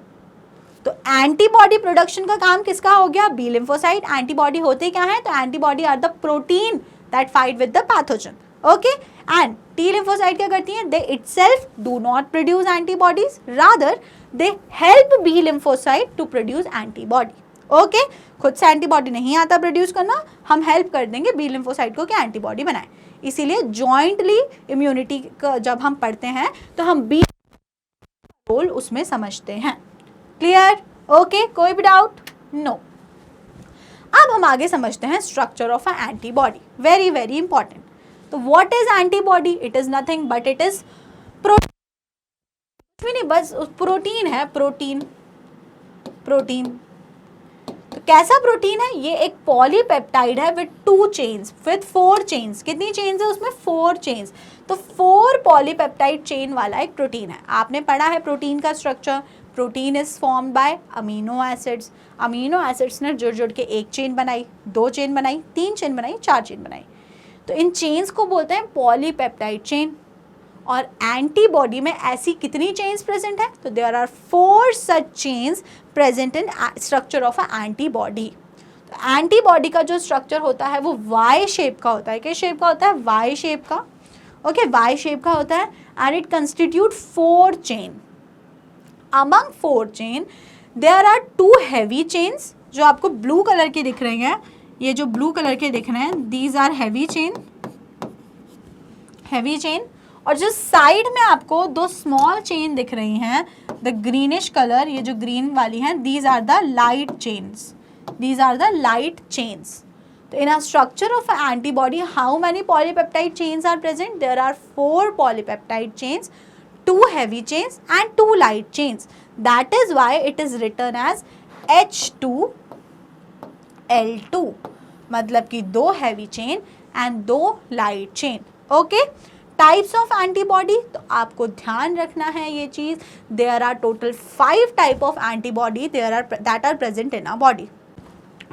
तो एंटीबॉडी प्रोडक्शन का काम किसका हो गया, बी लिम्फोसाइट। एंटीबॉडी होते क्या है, तो antibody are the protein that fight with the pathogen. Okay, and T lymphocyte क्या करती हैं, they itself do not produce antibodies, rather they help B lymphocyte to produce antibody. Okay, खुद से antibody नहीं आता प्रोड्यूस करना, हम हेल्प कर देंगे बी लिम्फोसाइट को कि एंटीबॉडी बनाए। इसीलिए जॉइंटली इम्यूनिटी का जब हम पढ़ते हैं तो हम बी रोल उसमें समझते हैं। क्लियर? ओके, कोई भी डाउट? नो। अब हम आगे समझते हैं structure of a antibody, very very important. तो what is antibody? It is nothing but it is protein, नहीं बस प्रोटीन है, प्रोटीन। तो कैसा प्रोटीन है ये? एक पॉलीपेप्टाइड है विद 2 चेन्स, विद 4 चेन्स। कितनी चेन्स है उसमें? 4 चेन्स। तो 4 पॉलीपेप्टाइड चेन वाला एक प्रोटीन है। आपने पढ़ा है प्रोटीन का structure, protein is formed by amino acids. Amino acids ने जुड़ जुड़ के 1 चेन बनाई, 2 चेन बनाई, 3 चेन बनाई, 4 चेन बनाई। तो इन चेन्स को बोलते हैं पॉलीपेप्टाइड चेन। और एंटीबॉडी में ऐसी कितनी चेन्स प्रेजेंट है? तो there are 4 such chains present in structure of a antibody. तो एंटीबॉडी का जो स्ट्रक्चर होता है वो वाई शेप का होता है। किस शेप का होता है? वाई शेप का। ओके, वाई शेप का होता है and it constitute 4 chain. Among 4 chain there are 2 heavy chains जो आपको ब्लू कलर के दिख रही हैं। ये जो ब्लू कलर के दिख रहे हैं these are heavy chain, heavy chain. और जो साइड में आपको 2 स्मॉल चेन दिख रही हैं, द ग्रीनिश कलर, ये जो ग्रीन वाली हैं, these are the light chains, these are the light chains. तो in a structure of an antibody, how many polypeptide chains are present? There are 4 polypeptide chains, 2 heavy chains and 2 light chains. That is why it is written as H2L2, मतलब कि 2 heavy chain and 2 light chain. Okay? Types of antibody, तो आपको ध्यान रखना है ये चीज़। There are total 5 type of antibody that are present in our body.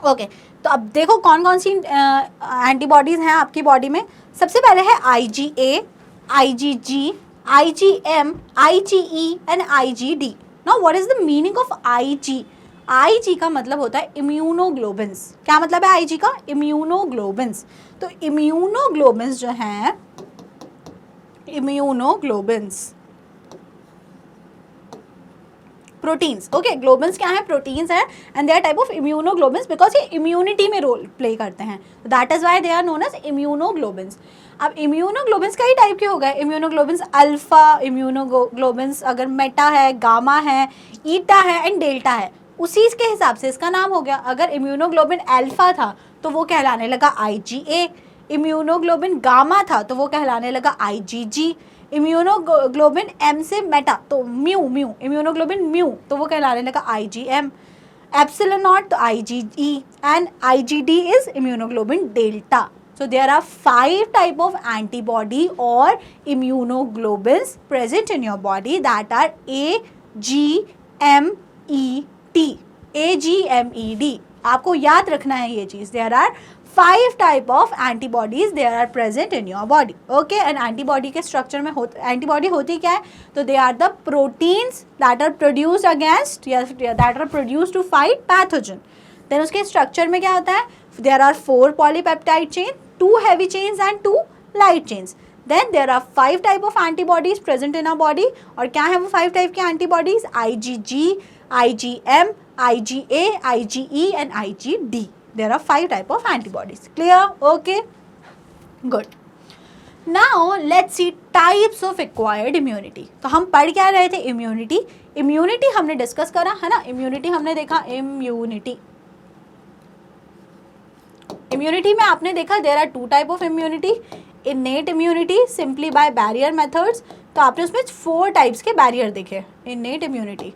Okay तो अब देखो कौन कौन सी एंटीबॉडीज़ हैं आपकी बॉडी में। सबसे पहले है IgA, IgG, IgM, IgE and IgD। Now what is the meaning of IG? IG का मतलब होता है इम्यूनोग्लोबिन्स। क्या मतलब है IG का? इम्यूनोग्लोबिन्स। तो इम्यूनोग्लोबिन्स जो हैं, इम्यूनोग्लोबिन्स प्रोटीन्स। ओके, ग्लोबिन्स क्या है? प्रोटीन्स है and they are type of immunoglobins because ये इम्यूनिटी में रोल प्ले करते हैं। That is why they are known as immunoglobins. अब इम्यूनोग्लोबिन्स कई टाइप के हो गए। इम्यूनोग्लोबिन्स अल्फा इम्यूनोग्लोबिन्स, अगर मेटा है, गामा है, ईटा है एंड डेल्टा है, उसी के हिसाब से इसका नाम हो गया। अगर इम्यूनोग्लोबिन अल्फा था तो वो कहलाने लगा IgA, इम्यूनोग्लोबिन गामा था तो वो कहलाने लगा IgG, इम्यूनोग्लोबिन M से मेटा तो म्यू, इम्यूनोग्लोबिन म्यू तो वो कहलाने लगा IgM, एप्सिलॉन नॉट तो IgE and IgD is immunoglobulin delta. So there are 5 type of antibody or immunoglobulins present in your body that are AGMED. आपको याद रखना है ये चीज़। There are 5 type of antibodies there are present in your body. Okay, and antibody के structure में antibody होती क्या है? तो they are the proteins that are produced against that are produced to fight pathogen. Then उसके structure में क्या होता है? There are 4 polypeptide chain, 2 heavy chains and 2 light chains. Then there are 5 type of antibodies present in our body. और क्या है वो 5 type के antibodies? IgG, IgM, IgA, IgE and IgD. There are 5 type of antibodies. Clear? Okay. Good. Now let's see types of acquired immunity. तो हम पढ़ क्या रहे थे? इम्यूनिटी। इम्यूनिटी हमने डिस्कस करा है ना। इम्यूनिटी हमने देखा, इम्यूनिटी में आपने देखा there are 2 type of immunity. Innate immunity simply by barrier methods, तो आपने उसमें 4 टाइप्स के बैरियर देखे, इनेट इम्यूनिटी।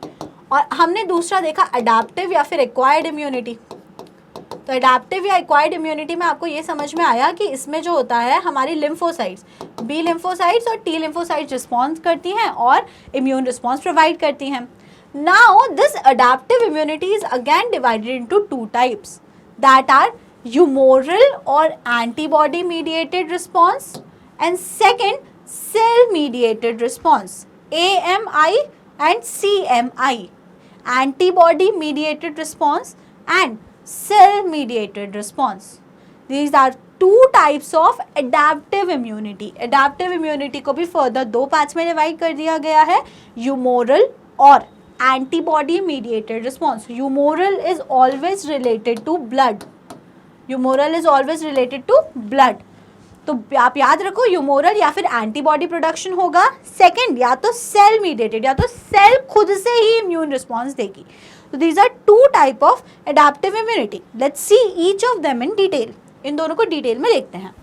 और हमने दूसरा देखा अडैप्टिव या फिर एक्वायर्ड इम्यूनिटी। तो अडैप्टिव या एक्वायर्ड इम्यूनिटी में आपको ये समझ में आया कि इसमें जो होता है हमारी लिम्फोसाइट्स, बी लिम्फोसाइट्स और टी लिम्फोसाइट्स रिस्पॉन्स करती हैं और इम्यून रिस्पॉन्स प्रोवाइड करती हैं। Now this adaptive immunity is again divided into 2 types that are humoral or antibody mediated response and second cell mediated response, AMI and CMI, antibody mediated response and cell mediated response. These are 2 types of adaptive immunity. Adaptive immunity को भी further 2 parts में divide कर दिया गया है, humoral और antibody mediated response. Humoral is always related to blood. Humoral is always related to blood. तो आप याद रखो ह्यूमोरल या फिर एंटीबॉडी प्रोडक्शन होगा, सेकंड या तो सेल मीडिएटेड या तो सेल खुद से ही इम्यून रिस्पॉन्स देगी। तो these are two type of adaptive immunity. Let's see each of them in detail. इन दोनों को डिटेल में देखते हैं.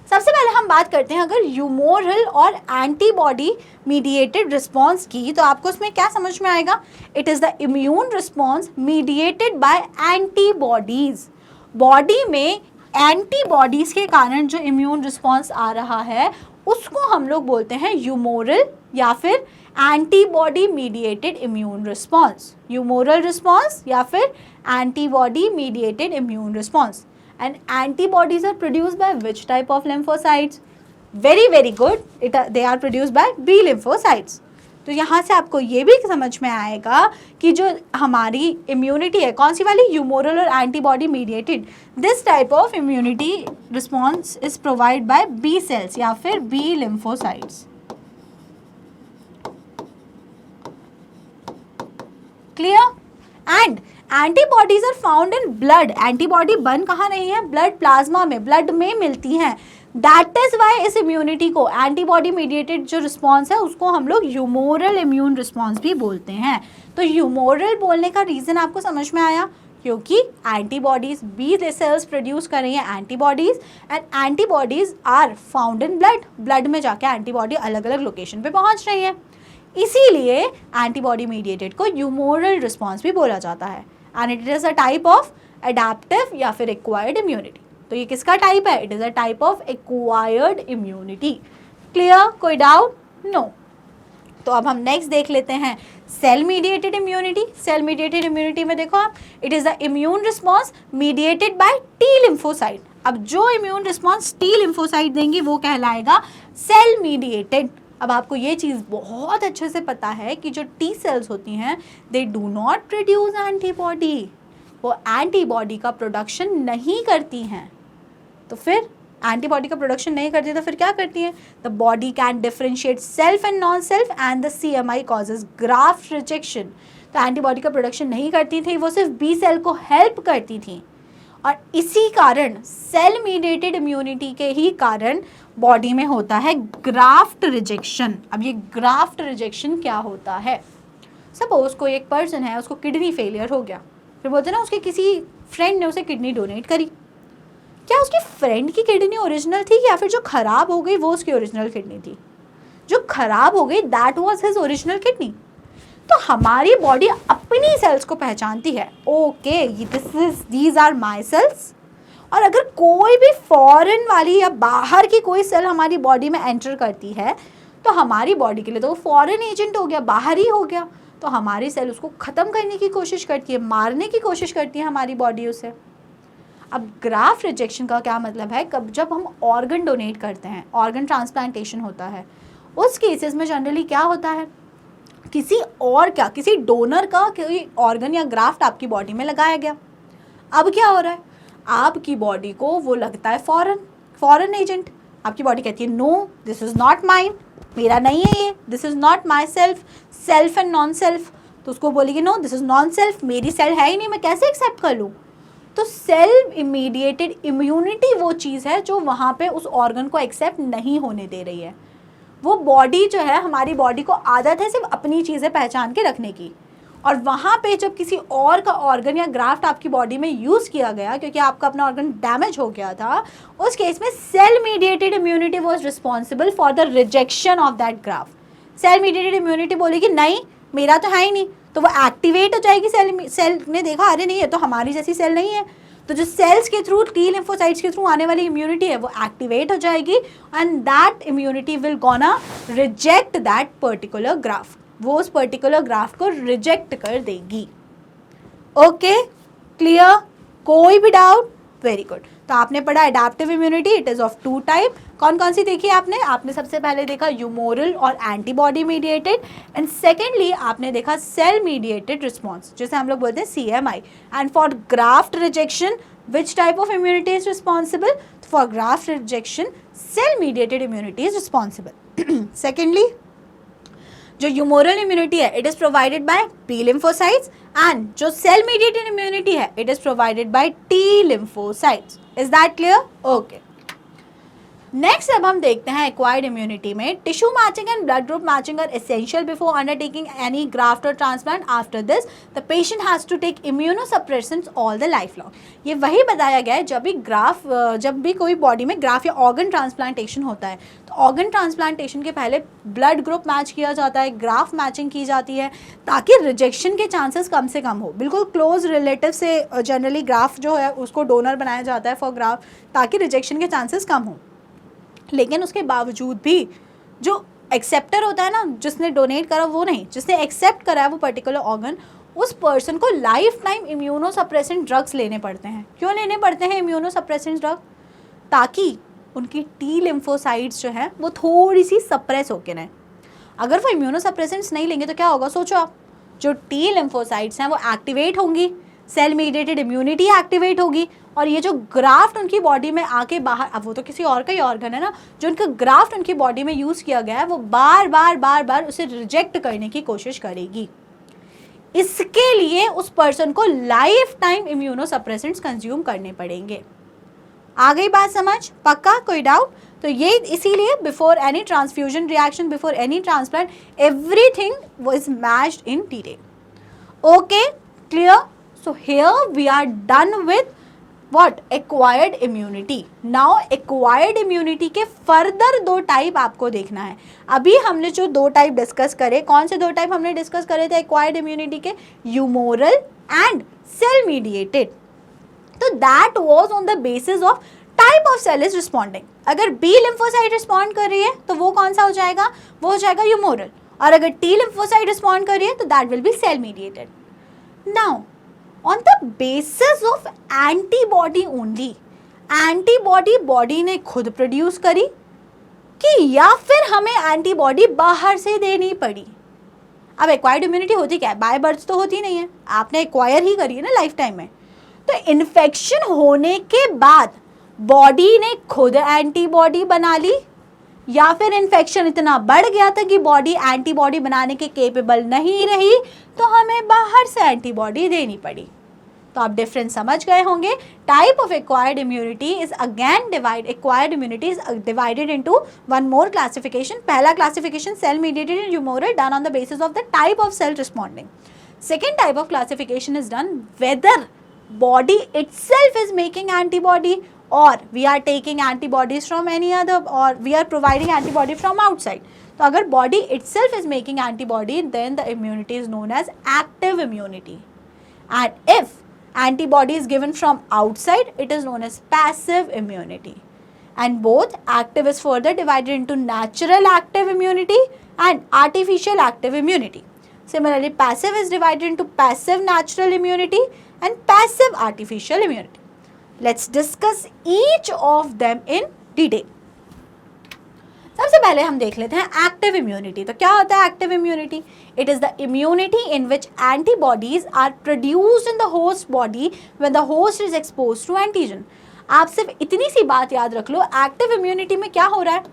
सबसे पहले हम बात करते हैं अगर ह्यूमोरल और एंटीबॉडी मीडिएटेड रिस्पॉन्स की, तो आपको इसमें क्या समझ में आएगा? It is the immune response mediated bye antibodies. Body में एंटीबॉडीज के कारण जो इम्यून रिस्पॉन्स आ रहा है उसको हम लोग बोलते हैं ह्यूमोरल या फिर antibody mediated immune response. Humoral response या फिर antibody mediated immune response. And antibodies are produced by which type of lymphocytes? Very very good. They are produced by B lymphocytes. तो यहाँ से आपको ये भी समझ में आएगा कि जो हमारी इम्यूनिटी है कौन सी वाली? ह्यूमोरल और antibody mediated. This type of immunity response is provide by B cells या फिर B lymphocytes. Clear? And antibodies are found in blood. Antibody बन कहाँ रही है? ब्लड प्लाज्मा में, ब्लड में मिलती हैं. दैट इज वाई इस इम्यूनिटी को, एंटीबॉडी मीडिएटेड जो रिस्पॉन्स है उसको हम लोग ह्यूमोरल इम्यून रिस्पॉन्स भी बोलते हैं. तो ह्यूमोरल बोलने का रीज़न आपको समझ में आया, क्योंकि एंटीबॉडीज बी सेल्स प्रोड्यूस कर रही हैं antibodies, and antibodies are found in blood. Blood में जाके एंटीबॉडी अलग अलग लोकेशन पे पहुंच रही है, इसीलिए एंटीबॉडी मीडिएटेड को ह्यूमोरल रिस्पॉन्स भी बोला जाता है. And it is a type of adaptive या फिर एक्वायर्ड इम्यूनिटी. तो ये किसका टाइप है? It is a type of acquired immunity. Clear? कोई डाउट? नो. तो अब हम नेक्स्ट देख लेते हैं cell mediated immunity. Cell mediated immunity में देखो आप, it is the immune response mediated by T lymphocyte. अब जो इम्यून रिस्पॉन्स टी लिम्फोसाइट देंगी वो कहलाएगा सेल मीडिएटेड. अब आपको ये चीज़ बहुत अच्छे से पता है कि जो टी सेल्स होती हैं they do not produce antibody. वो एंटीबॉडी का प्रोडक्शन नहीं करती हैं. तो फिर एंटीबॉडी का प्रोडक्शन नहीं करती तो फिर क्या करती हैं? The body can differentiate self and non self and the CMI causes graft rejection. तो एंटीबॉडी का प्रोडक्शन नहीं करती थी, वो सिर्फ बी सेल को हेल्प करती थी. और इसी कारण सेल मीडिएटेड इम्यूनिटी के ही कारण बॉडी में होता है ग्राफ्ट रिजेक्शन. अब ये ग्राफ्ट रिजेक्शन क्या होता है? सपोज कोई एक पर्सन है, उसको किडनी फेलियर हो गया, फिर बोलते हैं ना उसके किसी फ्रेंड ने उसे किडनी डोनेट करी. क्या उसकी फ्रेंड की किडनी ओरिजिनल थी या फिर जो खराब हो गई वो उसकी ओरिजिनल किडनी थी? जो खराब हो गई that was his original kidney. तो हमारी बॉडी अपनी सेल्स को पहचानती है. Okay, these are my cells. और अगर कोई भी फॉरेन वाली या बाहर की कोई सेल हमारी बॉडी में एंटर करती है तो हमारी बॉडी के लिए तो वो फॉरेन एजेंट हो गया, बाहर ही हो गया. तो हमारी सेल उसको ख़त्म करने की कोशिश करती है, मारने की कोशिश करती है हमारी बॉडी उसे. अब ग्राफ्ट रिजेक्शन का क्या मतलब है? जब हम ऑर्गन डोनेट करते हैं, ऑर्गन ट्रांसप्लांटेशन होता है, उस केसेस में जनरली क्या होता है, किसी डोनर का कोई ऑर्गन या ग्राफ्ट आपकी बॉडी में लगाया गया. अब क्या हो रहा है? आपकी बॉडी को वो लगता है फॉरेन एजेंट. आपकी बॉडी कहती है no, this is not mine, मेरा नहीं है ये, this is not my self, self and non self. तो उसको बोलेगी no, this is non self, मेरी सेल है ही नहीं, मैं कैसे एक्सेप्ट कर लूँ? तो सेल इमीडिएटेड इम्यूनिटी वो चीज़ है जो वहाँ पे उस ऑर्गन को एक्सेप्ट नहीं होने दे रही है. वो बॉडी जो है, हमारी बॉडी को आदत है सिर्फ अपनी चीज़ें पहचान के रखने की, और वहाँ पे जब किसी और का ऑर्गन या ग्राफ्ट आपकी बॉडी में यूज़ किया गया क्योंकि आपका अपना ऑर्गन डैमेज हो गया था, उस केस में cell mediated immunity was responsible for the rejection of that graft. Cell mediated immunity बोलेगी नहीं, मेरा तो है ही नहीं, तो वो एक्टिवेट हो जाएगी. सेल ने देखा अरे नहीं, ये तो हमारी जैसी सेल नहीं है, तो जो सेल्स के थ्रू, टी लिम्फोसाइट्स के थ्रू आने वाली इम्यूनिटी है वो एक्टिवेट हो जाएगी, and that immunity will gonna reject that particular graft. वो उस पर्टिकुलर ग्राफ्ट को रिजेक्ट कर देगी. Okay, clear? कोई भी डाउट? Very good. तो आपने पढ़ा adaptive immunity, it is of two type. कौन कौन सी देखी आपने सबसे पहले देखा ह्यूमोरल और एंटीबॉडी मीडिएटेड, एंड सेकेंडली आपने देखा सेल मीडिएटेड रिस्पॉन्स, जिसे हम लोग बोलते हैं CMI. And for graft rejection which type of immunity is responsible? For graft rejection cell mediated immunity is responsible. Secondly जो ह्यूमोरल इम्यूनिटी है it is provided by B lymphocytes, and जो cell mediated immunity है it is provided by T lymphocytes. Is that clear? Okay. Next अब हम देखते हैं acquired immunity में tissue matching and blood group matching are essential before undertaking any graft और transplant. After this the patient has to take immunosuppressants all the life long. ये वही बताया गया है जब भी कोई बॉडी में ग्राफ या ऑर्गन ट्रांसप्लांटेशन होता है तो ऑर्गन ट्रांसप्लांटेशन के पहले ब्लड ग्रुप मैच किया जाता है, ग्राफ मैचिंग की जाती है ताकि रिजेक्शन के चांसेस कम से कम हो। बिल्कुल क्लोज रिलेटिव से जनरली ग्राफ जो है उसको डोनर बनाया जाता है फॉर ग्राफ ताकि रिजेक्शन के चांसेस कम हो। लेकिन उसके बावजूद भी जो एक्सेप्टर होता है ना, जिसने डोनेट करा वो नहीं, जिसने एक्सेप्ट करा है वो पर्टिकुलर ऑर्गन, उस पर्सन को लाइफ टाइम इम्यूनोसप्रेसेंट ड्रग्स लेने पड़ते हैं। क्यों लेने पड़ते हैं इम्यूनोसप्रेसेंट ड्रग? ताकि उनकी टी लिम्फोसाइट्स जो है वो थोड़ी सी सप्रेस होके रहें। अगर वो इम्यूनोसप्रेसेंट्स नहीं लेंगे तो क्या होगा सोचो आप, जो टी लिम्फोसाइट्स हैं वो एक्टिवेट होंगी, सेल मीडिएटेड इम्यूनिटी एक्टिवेट होगी और ये जो ग्राफ्ट उनकी बॉडी में आके बाहर, अब वो तो किसी और का ही ऑर्गन है ना, जो उनका ग्राफ्ट उनकी बॉडी में यूज़ किया गया है वो बार बार उसे रिजेक्ट करने की कोशिश करेगी। इसके लिए उस पर्सन को लाइफ टाइम इम्यूनोसप्रेसेंट्स कंज्यूम करने पड़ेंगे। आ गई बात समझ? पक्का? कोई डाउट? तो ये इसीलिए before any transfusion reaction, before any transplant, everything was matched in detail. Okay, clear? So here we are done with what? Acquired immunity. Now acquired immunity के फर्दर दो टाइप आपको देखना है। अभी हमने जो दो टाइप डिस्कस करे, कौन से दो टाइप हमने डिस्कस करे थे एक्वायर्ड इम्यूनिटी के? Humoral and cell mediated. तो that was on the basis of type of cell is responding. अगर बी लिम्फोसाइट रिस्पॉन्ड कर रही है तो वो कौन सा हो जाएगा? वो हो जाएगा ह्यूमोरल। और अगर टी लिम्फोसाइट रिस्पॉन्ड कर रही है तो that will be cell mediated. Now on the basis of antibody only, antibody body ने खुद प्रोड्यूस करी कि या फिर हमें एंटीबॉडी बाहर से देनी पड़ी? अब एक्वायर्ड इम्यूनिटी होती क्या है? बाय बर्थ तो होती नहीं है, आपने एक्वायर ही करी है ना लाइफ टाइम में। तो इन्फेक्शन होने के बाद बॉडी ने खुद एंटीबॉडी बना ली या फिर इन्फेक्शन इतना बढ़ गया था कि बॉडी एंटीबॉडी बनाने के केपेबल नहीं रही तो हमें बाहर से एंटीबॉडी देनी पड़ी। तो आप डिफरेंस समझ गए होंगे। Type of acquired immunity is again acquired immunity is divided into one more classification. पहला classification cell mediated and humoral, done on the basis of the type of cell responding. Second type of classification is done whether body itself is making antibody or we are taking antibodies from any other, or we are providing antibody from outside. तो अगर body itself is making antibody then the immunity is known as active immunity, and if antibody is given from outside it is known as passive immunity. And both active is further divided into natural active immunity and artificial active immunity. Similarly, passive is divided into passive natural immunity and passive artificial immunity. Let's discuss each of them in detail. सबसे पहले हम देख लेते हैं active immunity. तो क्या होता है active immunity? It is the immunity in which antibodies are produced in the host body when the host is exposed to antigen. आप सिर्फ इतनी सी बात याद रख लो, एक्टिव इम्यूनिटी में क्या हो रहा है?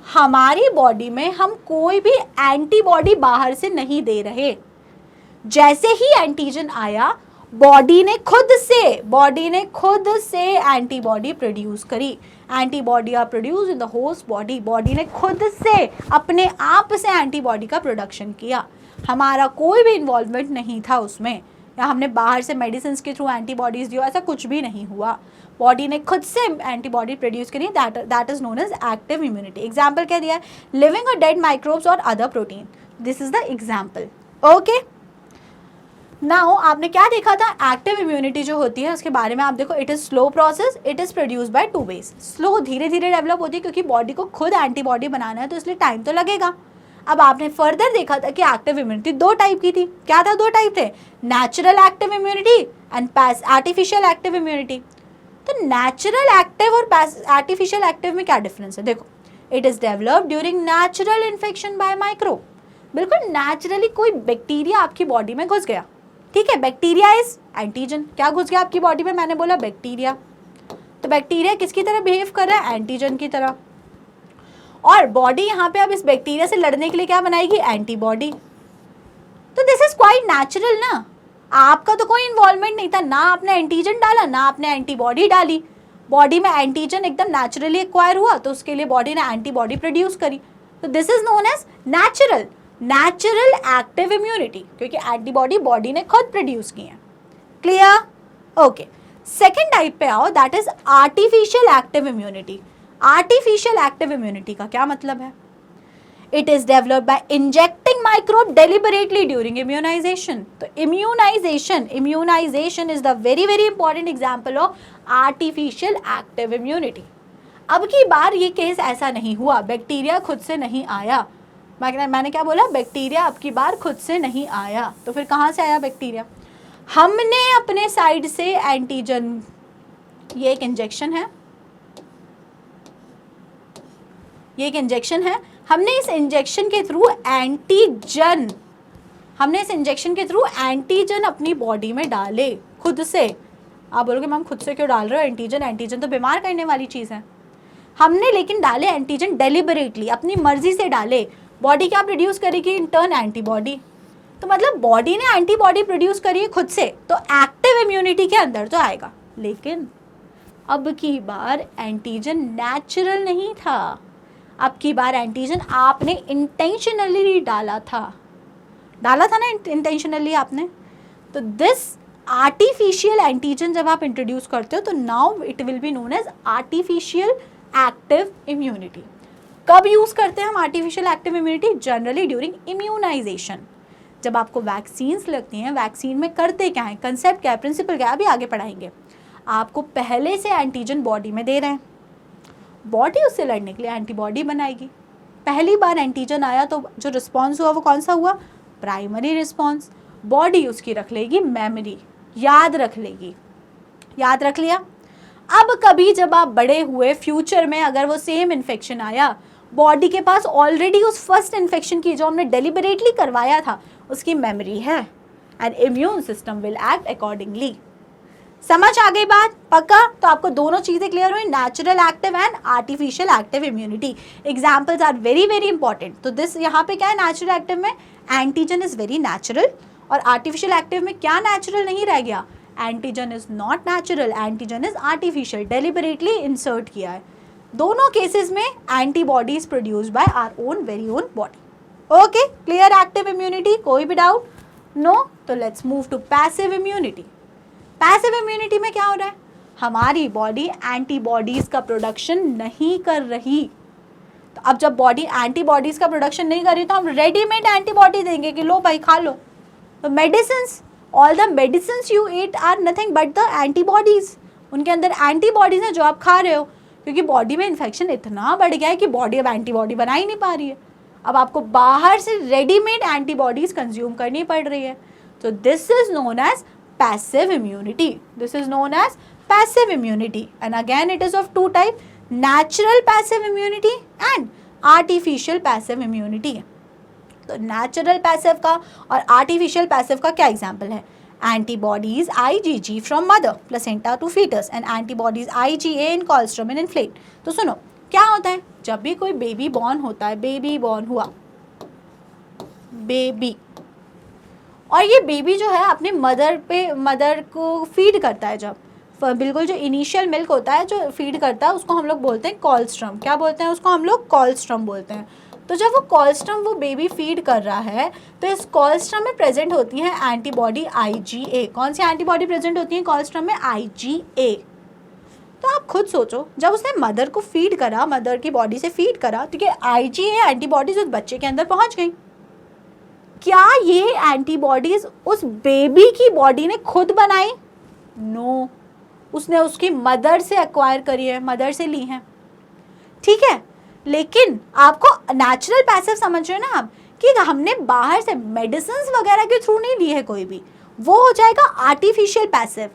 हमारी बॉडी में हम कोई भी एंटीबॉडी बाहर से नहीं दे रहे। जैसे ही एंटीजन आया बॉडी ने खुद से एंटीबॉडी प्रोड्यूस करी। Antibody are produce in the host body. Body ने खुद से अपने आप से एंटीबॉडी का प्रोडक्शन किया, हमारा कोई भी इन्वॉल्वमेंट नहीं था उसमें, या हमने बाहर से मेडिसिन के थ्रू एंटीबॉडीज दिया, ऐसा कुछ भी नहीं हुआ। बॉडी ने खुद से एंटीबॉडी प्रोड्यूस करी, that is known as active immunity. Example क्या दिया है? लिविंग और डेड माइक्रोब्स और other protein, this is the example. Okay, now आपने क्या देखा था? एक्टिव इम्यूनिटी जो होती है उसके बारे में आप देखो, it is slow process, it is produce by two ways. Slow, धीरे धीरे डेवलप होती है क्योंकि बॉडी को खुद एंटीबॉडी बनाना है तो इसलिए टाइम तो लगेगा। अब आपने फर्दर देखा था कि एक्टिव इम्यूनिटी दो टाइप की थी। क्या था? दो टाइप थे, natural active immunity and artificial active immunity. तो नेचुरल एक्टिव और आर्टिफिशियल एक्टिव में क्या डिफरेंस है? देखो, it is developed during natural infection by microbe. बिल्कुल नेचुरली कोई बैक्टीरिया आपकी बॉडी में घुस गया, ठीक है, बैक्टीरिया इज एंटीजन। क्या घुस गया आपकी बॉडी में? मैंने बोला बैक्टीरिया। तो बैक्टीरिया किसकी तरह बिहेव कर रहा है? एंटीजन की तरह। और बॉडी यहाँ पे अब इस बैक्टीरिया से लड़ने के लिए क्या बनाएगी? एंटीबॉडी। तो दिस इज क्वाइट नेचुरल ना, आपका तो कोई इन्वॉल्वमेंट नहीं था, ना आपने एंटीजन डाला ना आपने एंटीबॉडी डाली, बॉडी में एंटीजन एकदम नेचुरली एक्वायर हुआ तो उसके लिए बॉडी ने एंटीबॉडी प्रोड्यूस करी, तो this is known as natural active immunity, क्योंकि एंटीबॉडी बॉडी ने खुद प्रोड्यूस की है। क्लियर? ओके, सेकेंड टाइप पे आओ, that is artificial active immunity. Artificial active immunity का क्या मतलब है? It is developed by injecting microbe deliberately during immunization. तो immunization is the very important example of artificial active immunity. अब की बार ये केस ऐसा नहीं हुआ, बैक्टीरिया खुद से नहीं आया। मैंने क्या बोला? बैक्टीरिया अब की बार खुद से नहीं आया, तो फिर कहाँ से आया बैक्टीरिया? हमने अपने साइड से एंटीजन, ये एक इंजेक्शन है, ये एक इंजेक्शन है, हमने इस इंजेक्शन के थ्रू एंटीजन अपनी बॉडी में डाले खुद से। आप बोलोगे मैम खुद से क्यों डाल रहे हो एंटीजन? एंटीजन तो बीमार करने वाली चीज़ है। हमने लेकिन डाले एंटीजन डेलिबरेटली, अपनी मर्जी से डाले। बॉडी क्या प्रोड्यूस करेगी? In turn antibody. तो मतलब बॉडी ने एंटीबॉडी प्रोड्यूस करी है खुद से, तो एक्टिव इम्यूनिटी के अंदर तो आएगा। लेकिन अब की बार एंटीजन नेचुरल नहीं था, अब की बार एंटीजन आपने इंटेंशनली डाला था ना, इंटेंशनली आपने। तो दिस आर्टिफिशियल एंटीजन जब आप इंट्रोड्यूस करते हो तो now it will be known as artificial active immunity. कब यूज करते हैं हम artificial active immunity? Generally during immunization. जब आपको वैक्सीन्स लगती हैं, वैक्सीन में करते क्या है, कंसेप्ट क्या है, प्रिंसिपल क्या है, अभी आगे पढ़ाएंगे। आपको पहले से एंटीजन बॉडी में दे रहे हैं, बॉडी उससे लड़ने के लिए एंटीबॉडी बनाएगी। पहली बार एंटीजन आया तो जो रिस्पॉन्स हुआ वो कौन सा हुआ? Primary response. बॉडी उसकी रख लेगी मेमोरी, याद रख लेगी। याद रख लिया। अब कभी जब आप बड़े हुए फ्यूचर में अगर वो सेम इन्फेक्शन आया, बॉडी के पास ऑलरेडी उस फर्स्ट इन्फेक्शन की जो हमने डेलिबरेटली करवाया था उसकी मेमोरी है, and immune system will act accordingly. समझ आ गई बात? पक्का? तो आपको दोनों चीजें क्लियर हुई, natural active and artificial active immunity. Examples are very important. तो दिस यहाँ पे क्या है? नेचुरल एक्टिव में एंटीजन इज वेरी नेचुरल, और आर्टिफिशियल एक्टिव में क्या नेचुरल नहीं रह गया? Antigen is not natural, antigen is artificial, deliberately insert किया है। दोनों केसेस में antibodies produced by our own very own body. Okay, clear active immunity? कोई भी डाउट? नो? तो let's move to passive immunity. Passive immunity में क्या हो रहा है? हमारी बॉडी एंटीबॉडीज का प्रोडक्शन नहीं कर रही। तो अब जब बॉडी एंटीबॉडीज का प्रोडक्शन नहीं कर रही तो हम रेडीमेड एंटीबॉडी देंगे कि लो भाई खा लो। तो medicines, all the medicines you eat are nothing but the antibodies. उनके अंदर एंटीबॉडीज हैं जो आप खा रहे हो, क्योंकि बॉडी में इन्फेक्शन इतना बढ़ गया है कि बॉडी अब एंटीबॉडी बना ही नहीं पा रही है। अब आपको बाहर से रेडीमेड एंटीबॉडीज कंज्यूम करनी पड़ रही है। तो this is known as passive immunity. This is known as passive immunity, and again it is of two type, natural passive immunity and artificial passive immunity. तो natural passive का और artificial passive का क्या example है? Antibodies IgG from mother placenta to fetus and antibodies IgA in colostrum and inflate. तो सुनो क्या होता है जब भी कोई बेबी बॉर्न होता है, बेबी बॉर्न हुआ, बेबी, और ये बेबी जो है अपने मदर को फीड करता है। जब बिल्कुल जो इनिशियल मिल्क होता है जो फीड करता है उसको हम लोग बोलते हैं कॉलस्ट्रम। क्या बोलते हैं उसको? हम लोग कॉलस्ट्रम बोलते हैं। तो जब वो कॉलस्ट्रम वो बेबी फीड कर रहा है तो इस कॉलस्ट्रम में प्रेजेंट होती है एंटीबॉडी IgA। कौन सी एंटीबॉडी प्रेजेंट होती है कॉलस्ट्रम में? IgA। तो आप खुद सोचो, जब उसने मदर को फीड करा, मदर की बॉडी से फीड करा, तो ये IgA एंटीबॉडीज उस बच्चे के अंदर पहुँच गई। क्या ये एंटीबॉडीज उस बेबी की बॉडी ने खुद बनाई? नो, उसने उसकी मदर से एक्वायर करी है, मदर से ली है। ठीक है, लेकिन आपको नेचुरल पैसिव समझ रहे हो ना आप, कि हमने बाहर से मेडिसिन वगैरह के थ्रू नहीं ली है कोई भी, वो हो जाएगा आर्टिफिशियल पैसिव।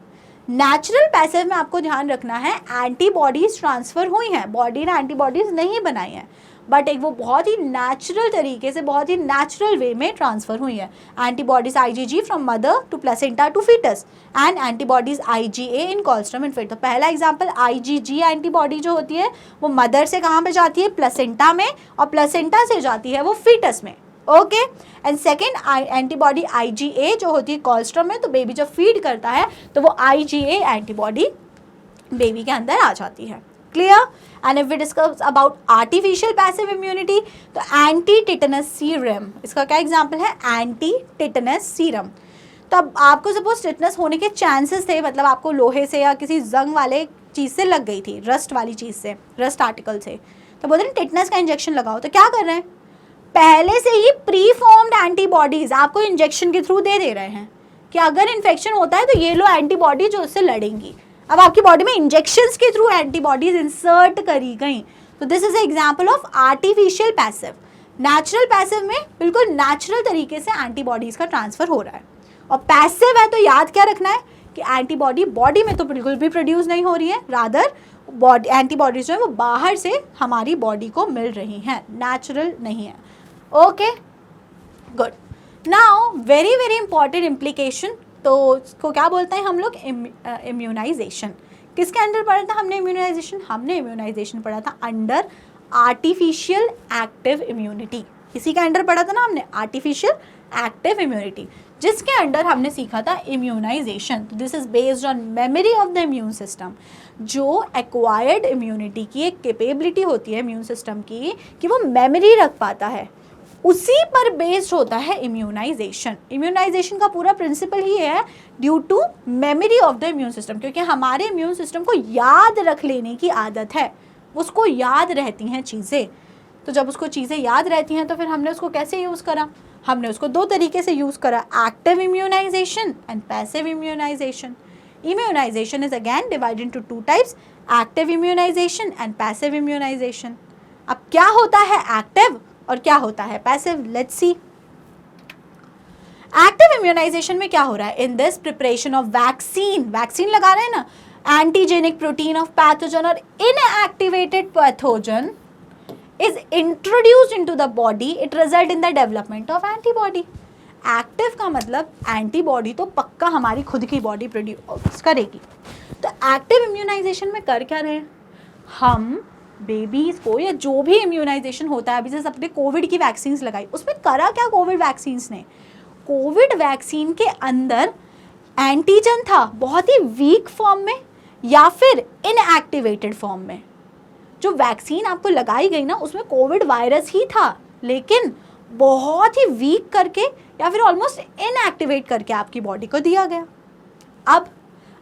नेचुरल पैसिव में आपको ध्यान रखना है एंटीबॉडीज ट्रांसफर हुई हैं, बॉडी ने एंटीबॉडीज नहीं बनाई हैं, बट एक वो बहुत ही नेचुरल तरीके से, बहुत ही नेचुरल वे में ट्रांसफर हुई है। Antibodies IgG from mother to placenta to fetus and antibodies IgA in colostrum in feet. तो पहला एग्जांपल IgG एंटीबॉडी जो होती है वो मदर से कहाँ पे जाती है? प्लेसेंटा में, और प्लेसेंटा से जाती है वो फीटस में। Okay, and second antibody IgA जो होती है कॉलस्ट्रम में, तो बेबी जब फीड करता है तो वो IgA एंटीबॉडी बेबी के अंदर आ जाती है। Clear? And if we discuss about artificial passive immunity, तो एंटी टिटेनस सीरम, इसका क्या एग्जाम्पल है? Anti tetanus serum. तो अब आपको सपोज टिटेनस होने के चांसेस थे, मतलब आपको लोहे से या किसी जंग वाले चीज़ से लग गई थी, रस्ट वाली चीज़ से, रस्ट आर्टिकल से, तो बोलते हैं टिटेनस का इंजेक्शन लगाओ। तो क्या कर रहे हैं? पहले से ही प्री फॉर्म्ड एंटीबॉडीज आपको इंजेक्शन के थ्रू दे रहे हैं कि अगर इन्फेक्शन होता है तो ये लो एंटीबॉडी जो उससे लड़ेंगी। अब आपकी बॉडी में इंजेक्शंस के थ्रू एंटीबॉडीज इंसर्ट करी गई। तो this is example of artificial passive. Natural passive में बिल्कुल नेचुरल तरीके से एंटीबॉडीज का ट्रांसफर हो रहा है, और पैसिव है तो याद क्या रखना है कि एंटीबॉडी बॉडी में तो बिल्कुल भी प्रोड्यूस नहीं हो रही है, रादर बॉडी एंटीबॉडीज जो है वो बाहर से हमारी बॉडी को मिल रही हैं, नेचुरल नहीं है। Okay, good. Now very very important implication, तो इसको क्या बोलते हैं हम लोग? इम्यूनाइजेशन। किसके अंडर पढ़ा था हमने इम्यूनाइजेशन? हमने इम्यूनाइजेशन पढ़ा था अंडर आर्टिफिशियल एक्टिव इम्यूनिटी। इसी के अंडर पढ़ा था ना हमने, आर्टिफिशियल एक्टिव इम्यूनिटी, जिसके अंडर हमने सीखा था immunization. This is based on memory of the immune system. जो एक्वायर्ड इम्यूनिटी की एक कैपेबिलिटी होती है इम्यून सिस्टम की कि वो मेमोरी रख पाता है, उसी पर बेस्ड होता है इम्यूनाइजेशन। इम्यूनाइजेशन का पूरा प्रिंसिपल ही है due to memory of the immune system, क्योंकि हमारे इम्यून सिस्टम को याद रख लेने की आदत है, उसको याद रहती हैं चीज़ें। तो जब उसको चीज़ें याद रहती हैं तो फिर हमने उसको कैसे यूज़ करा? हमने उसको दो तरीके से यूज़ करा, active immunization and passive immunization. Immunization is again divided into two types, active immunization and passive immunization. अब क्या होता है एक्टिव और क्या होता है passive? Let's see. Active immunization में क्या हो रहा है? In this preparation of vaccine, vaccine लगा रहे हैं ना, एंटीजेनिक प्रोटीन ऑफ पैथोजन और inactivated pathogen is introduced into the body, it result in the development of antibody. Active का मतलब एंटीबॉडी तो पक्का हमारी खुद की बॉडी प्रोड्यूस करेगी। तो एक्टिव इम्यूनाइजेशन में कर क्या रहे हैं हम? बेबीज़ को या जो भी इम्यूनाइजेशन होता है, अभी जैसे अपने कोविड की वैक्सीन्स लगाई, उसमें करा क्या कोविड वैक्सीन्स ने? कोविड वैक्सीन के अंदर एंटीजन था बहुत ही वीक फॉर्म में या फिर इनएक्टिवेटेड फॉर्म में। जो वैक्सीन आपको लगाई गई ना, उसमें कोविड वायरस ही था, लेकिन बहुत ही वीक करके या फिर ऑलमोस्ट इनएक्टिवेट करके आपकी बॉडी को दिया गया। अब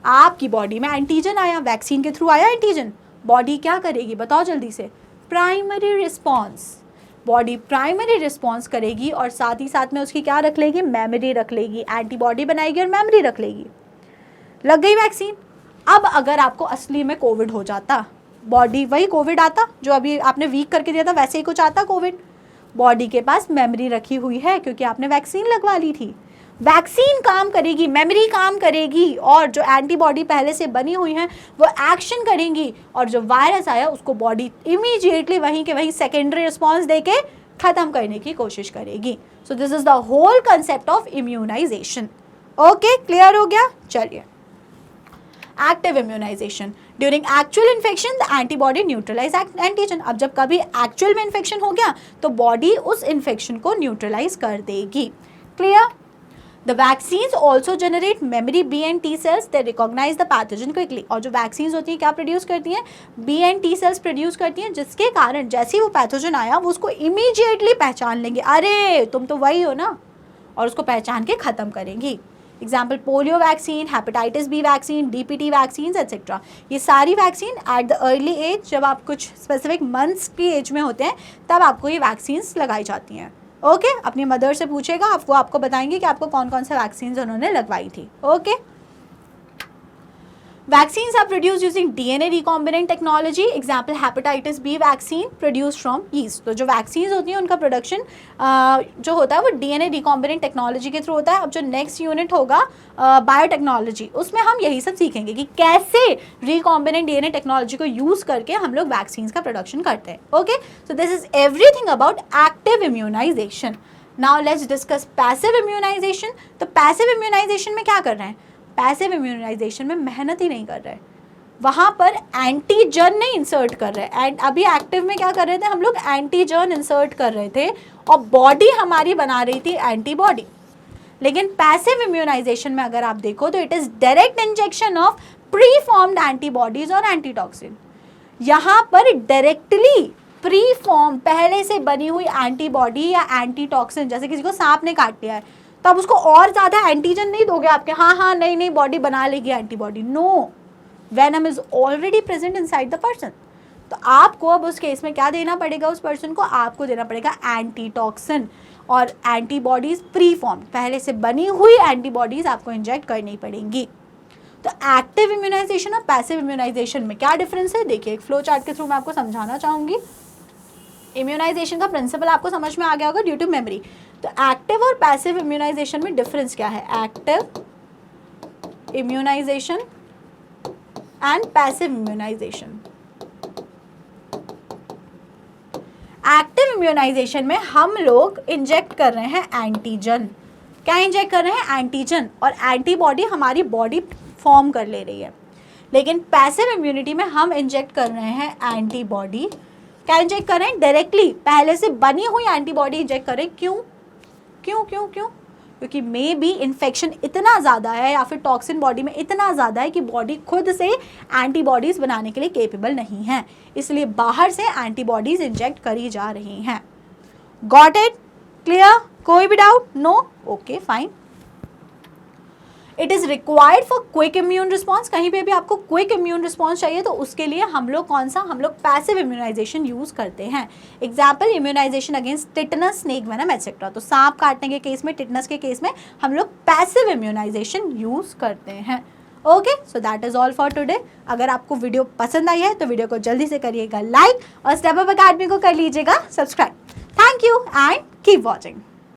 आपकी बॉडी में एंटीजन आया, वैक्सीन के थ्रू आया एंटीजन, बॉडी क्या करेगी बताओ जल्दी से? Primary response. Body primary response करेगी और साथ ही साथ में उसकी क्या रख लेगी? मेमोरी रख लेगी, एंटीबॉडी बनाएगी और मेमोरी रख लेगी। लग गई वैक्सीन। अब अगर आपको असली में कोविड हो जाता, बॉडी वही कोविड आता जो अभी आपने वीक करके दिया था, वैसे ही कुछ आता कोविड। बॉडी के पास मेमोरी रखी हुई है क्योंकि आपने वैक्सीन लगवा ली थी। वैक्सीन काम करेगी, मेमोरी काम करेगी, और जो एंटीबॉडी पहले से बनी हुई हैं वो एक्शन करेंगी, और जो वायरस आया उसको बॉडी इमीडिएटली वहीं के वहीं सेकेंडरी रिस्पॉन्स देके ख़त्म करने की कोशिश करेगी। So this is the whole concept of immunization. Okay, clear हो गया? चलिए, active immunization during actual infection the antibody neutralize antigen. अब जब कभी एक्चुअल में इन्फेक्शन हो गया तो बॉडी उस इन्फेक्शन को न्यूट्रलाइज कर देगी। Clear? The vaccines also generate memory B and T cells, they recognize the pathogen quickly. और जो वैक्सीन्स होती हैं क्या प्रोड्यूस करती हैं? B and T cells produce करती हैं, जिसके कारण जैसे ही वो पैथोजन आया वो उसको इमीडिएटली पहचान लेंगे, अरे तुम तो वही हो ना, और उसको पहचान के ख़त्म करेंगी। Example polio vaccine, hepatitis B vaccine, DPT vaccine etcetera. ये सारी vaccine at the early age, जब आप कुछ स्पेसिफिक मंथ्स की एज में होते हैं तब आपको ये वैक्सीन्स लगाई जाती हैं। ओके, अपनी मदर से पूछेगा, आपको बताएंगे कि आपको कौन कौन से वैक्सीन्स उन्होंने लगवाई थी। Okay, Vaccines are produced using DNA recombinant technology. Example, hepatitis B vaccine produced from yeast. तो जो vaccines होती हैं उनका प्रोडक्शन जो होता है वो DNA recombinant technology के थ्रू होता है। अब जो नेक्स्ट यूनिट होगा बायोटेक्नोलॉजी, उसमें हम यही सब सीखेंगे कि कैसे recombinant DNA टेक्नोलॉजी को यूज़ करके हम लोग वैक्सीन्स का प्रोडक्शन करते हैं। Okay, so this is everything about active immunization. Now let's discuss passive immunization. तो पैसिव इम्यूनाइजेशन में क्या कर रहे हैं? पैसिव इम्यूनाइजेशन में मेहनत ही नहीं कर रहे, वहाँ पर एंटीजन नहीं इंसर्ट कर रहे। एंड अभी एक्टिव में क्या कर रहे थे हम लोग? एंटीजन इंसर्ट कर रहे थे और बॉडी हमारी बना रही थी एंटीबॉडी। लेकिन पैसिव इम्यूनाइजेशन में अगर आप देखो तो it is direct injection of pre formed antibodies और एंटीटॉक्सिन। यहाँ पर डायरेक्टली प्री फॉर्म पहले से बनी हुई एंटीबॉडी या एंटीटॉक्सिन, जैसे किसी को सांप ने काट लिया है तो आप उसको और ज़्यादा एंटीजन नहीं दोगे आपके, हाँ नहीं बॉडी बना लेगी antibody, no, venom is already present inside the person. तो आपको अब उस केस में क्या देना पड़ेगा उस पर्सन को, आपको देना पड़ेगा एंटीटॉक्सिन और एंटीबॉडीज प्री फॉर्म पहले से बनी हुई एंटीबॉडीज आपको इंजेक्ट करनी पड़ेंगी। तो एक्टिव इम्यूनाइजेशन और पैसिव इम्यूनाइजेशन में क्या डिफरेंस है, देखिए एक फ्लो चार्ट के थ्रू मैं आपको समझाना चाहूँगी। इम्यूनाइजेशन का प्रिंसिपल आपको समझ में आ गया होगा ड्यू टू मेमोरी। तो एक्टिव और पैसिव इम्यूनाइजेशन में डिफरेंस क्या है, active immunization and passive immunization. Active immunization में हम लोग इंजेक्ट कर रहे हैं एंटीजन। क्या इंजेक्ट कर रहे हैं, एंटीजन, और एंटीबॉडी हमारी बॉडी फॉर्म कर ले रही है। लेकिन पैसिव इम्यूनिटी में हम इंजेक्ट कर रहे हैं एंटीबॉडी। क्या इंजेक्ट कर रहे हैं, डायरेक्टली पहले से बनी हुई एंटीबॉडी इंजेक्ट कर रहे हैं। क्यों क्यों क्यों क्यों, क्योंकि मे बी इन्फेक्शन इतना ज़्यादा है या फिर टॉक्सिन बॉडी में इतना ज़्यादा है कि बॉडी खुद से एंटीबॉडीज़ बनाने के लिए केपेबल नहीं है, इसलिए बाहर से एंटीबॉडीज़ इंजेक्ट करी जा रही हैं। गॉट इट, क्लियर, कोई भी doubt, no, okay fine. It is required for quick immune response, कहीं पे भी आपको क्विक इम्यून रिस्पॉन्स चाहिए तो उसके लिए हम लोग कौन सा, हम लोग पैसिव इम्यूनाइजेशन यूज़ करते हैं। Example, immunization against tetanus, snake venom etcetera. तो सांप काटने के केस में, टिटनस के केस में हम लोग पैसिव इम्यूनाइजेशन यूज़ करते हैं। Okay, so that is all for today. अगर आपको वीडियो पसंद आई है तो वीडियो को जल्दी से करिएगा लाइक और स्टेप अप अकेडमी को कर लीजिएगा subscribe. Thank you and keep watching.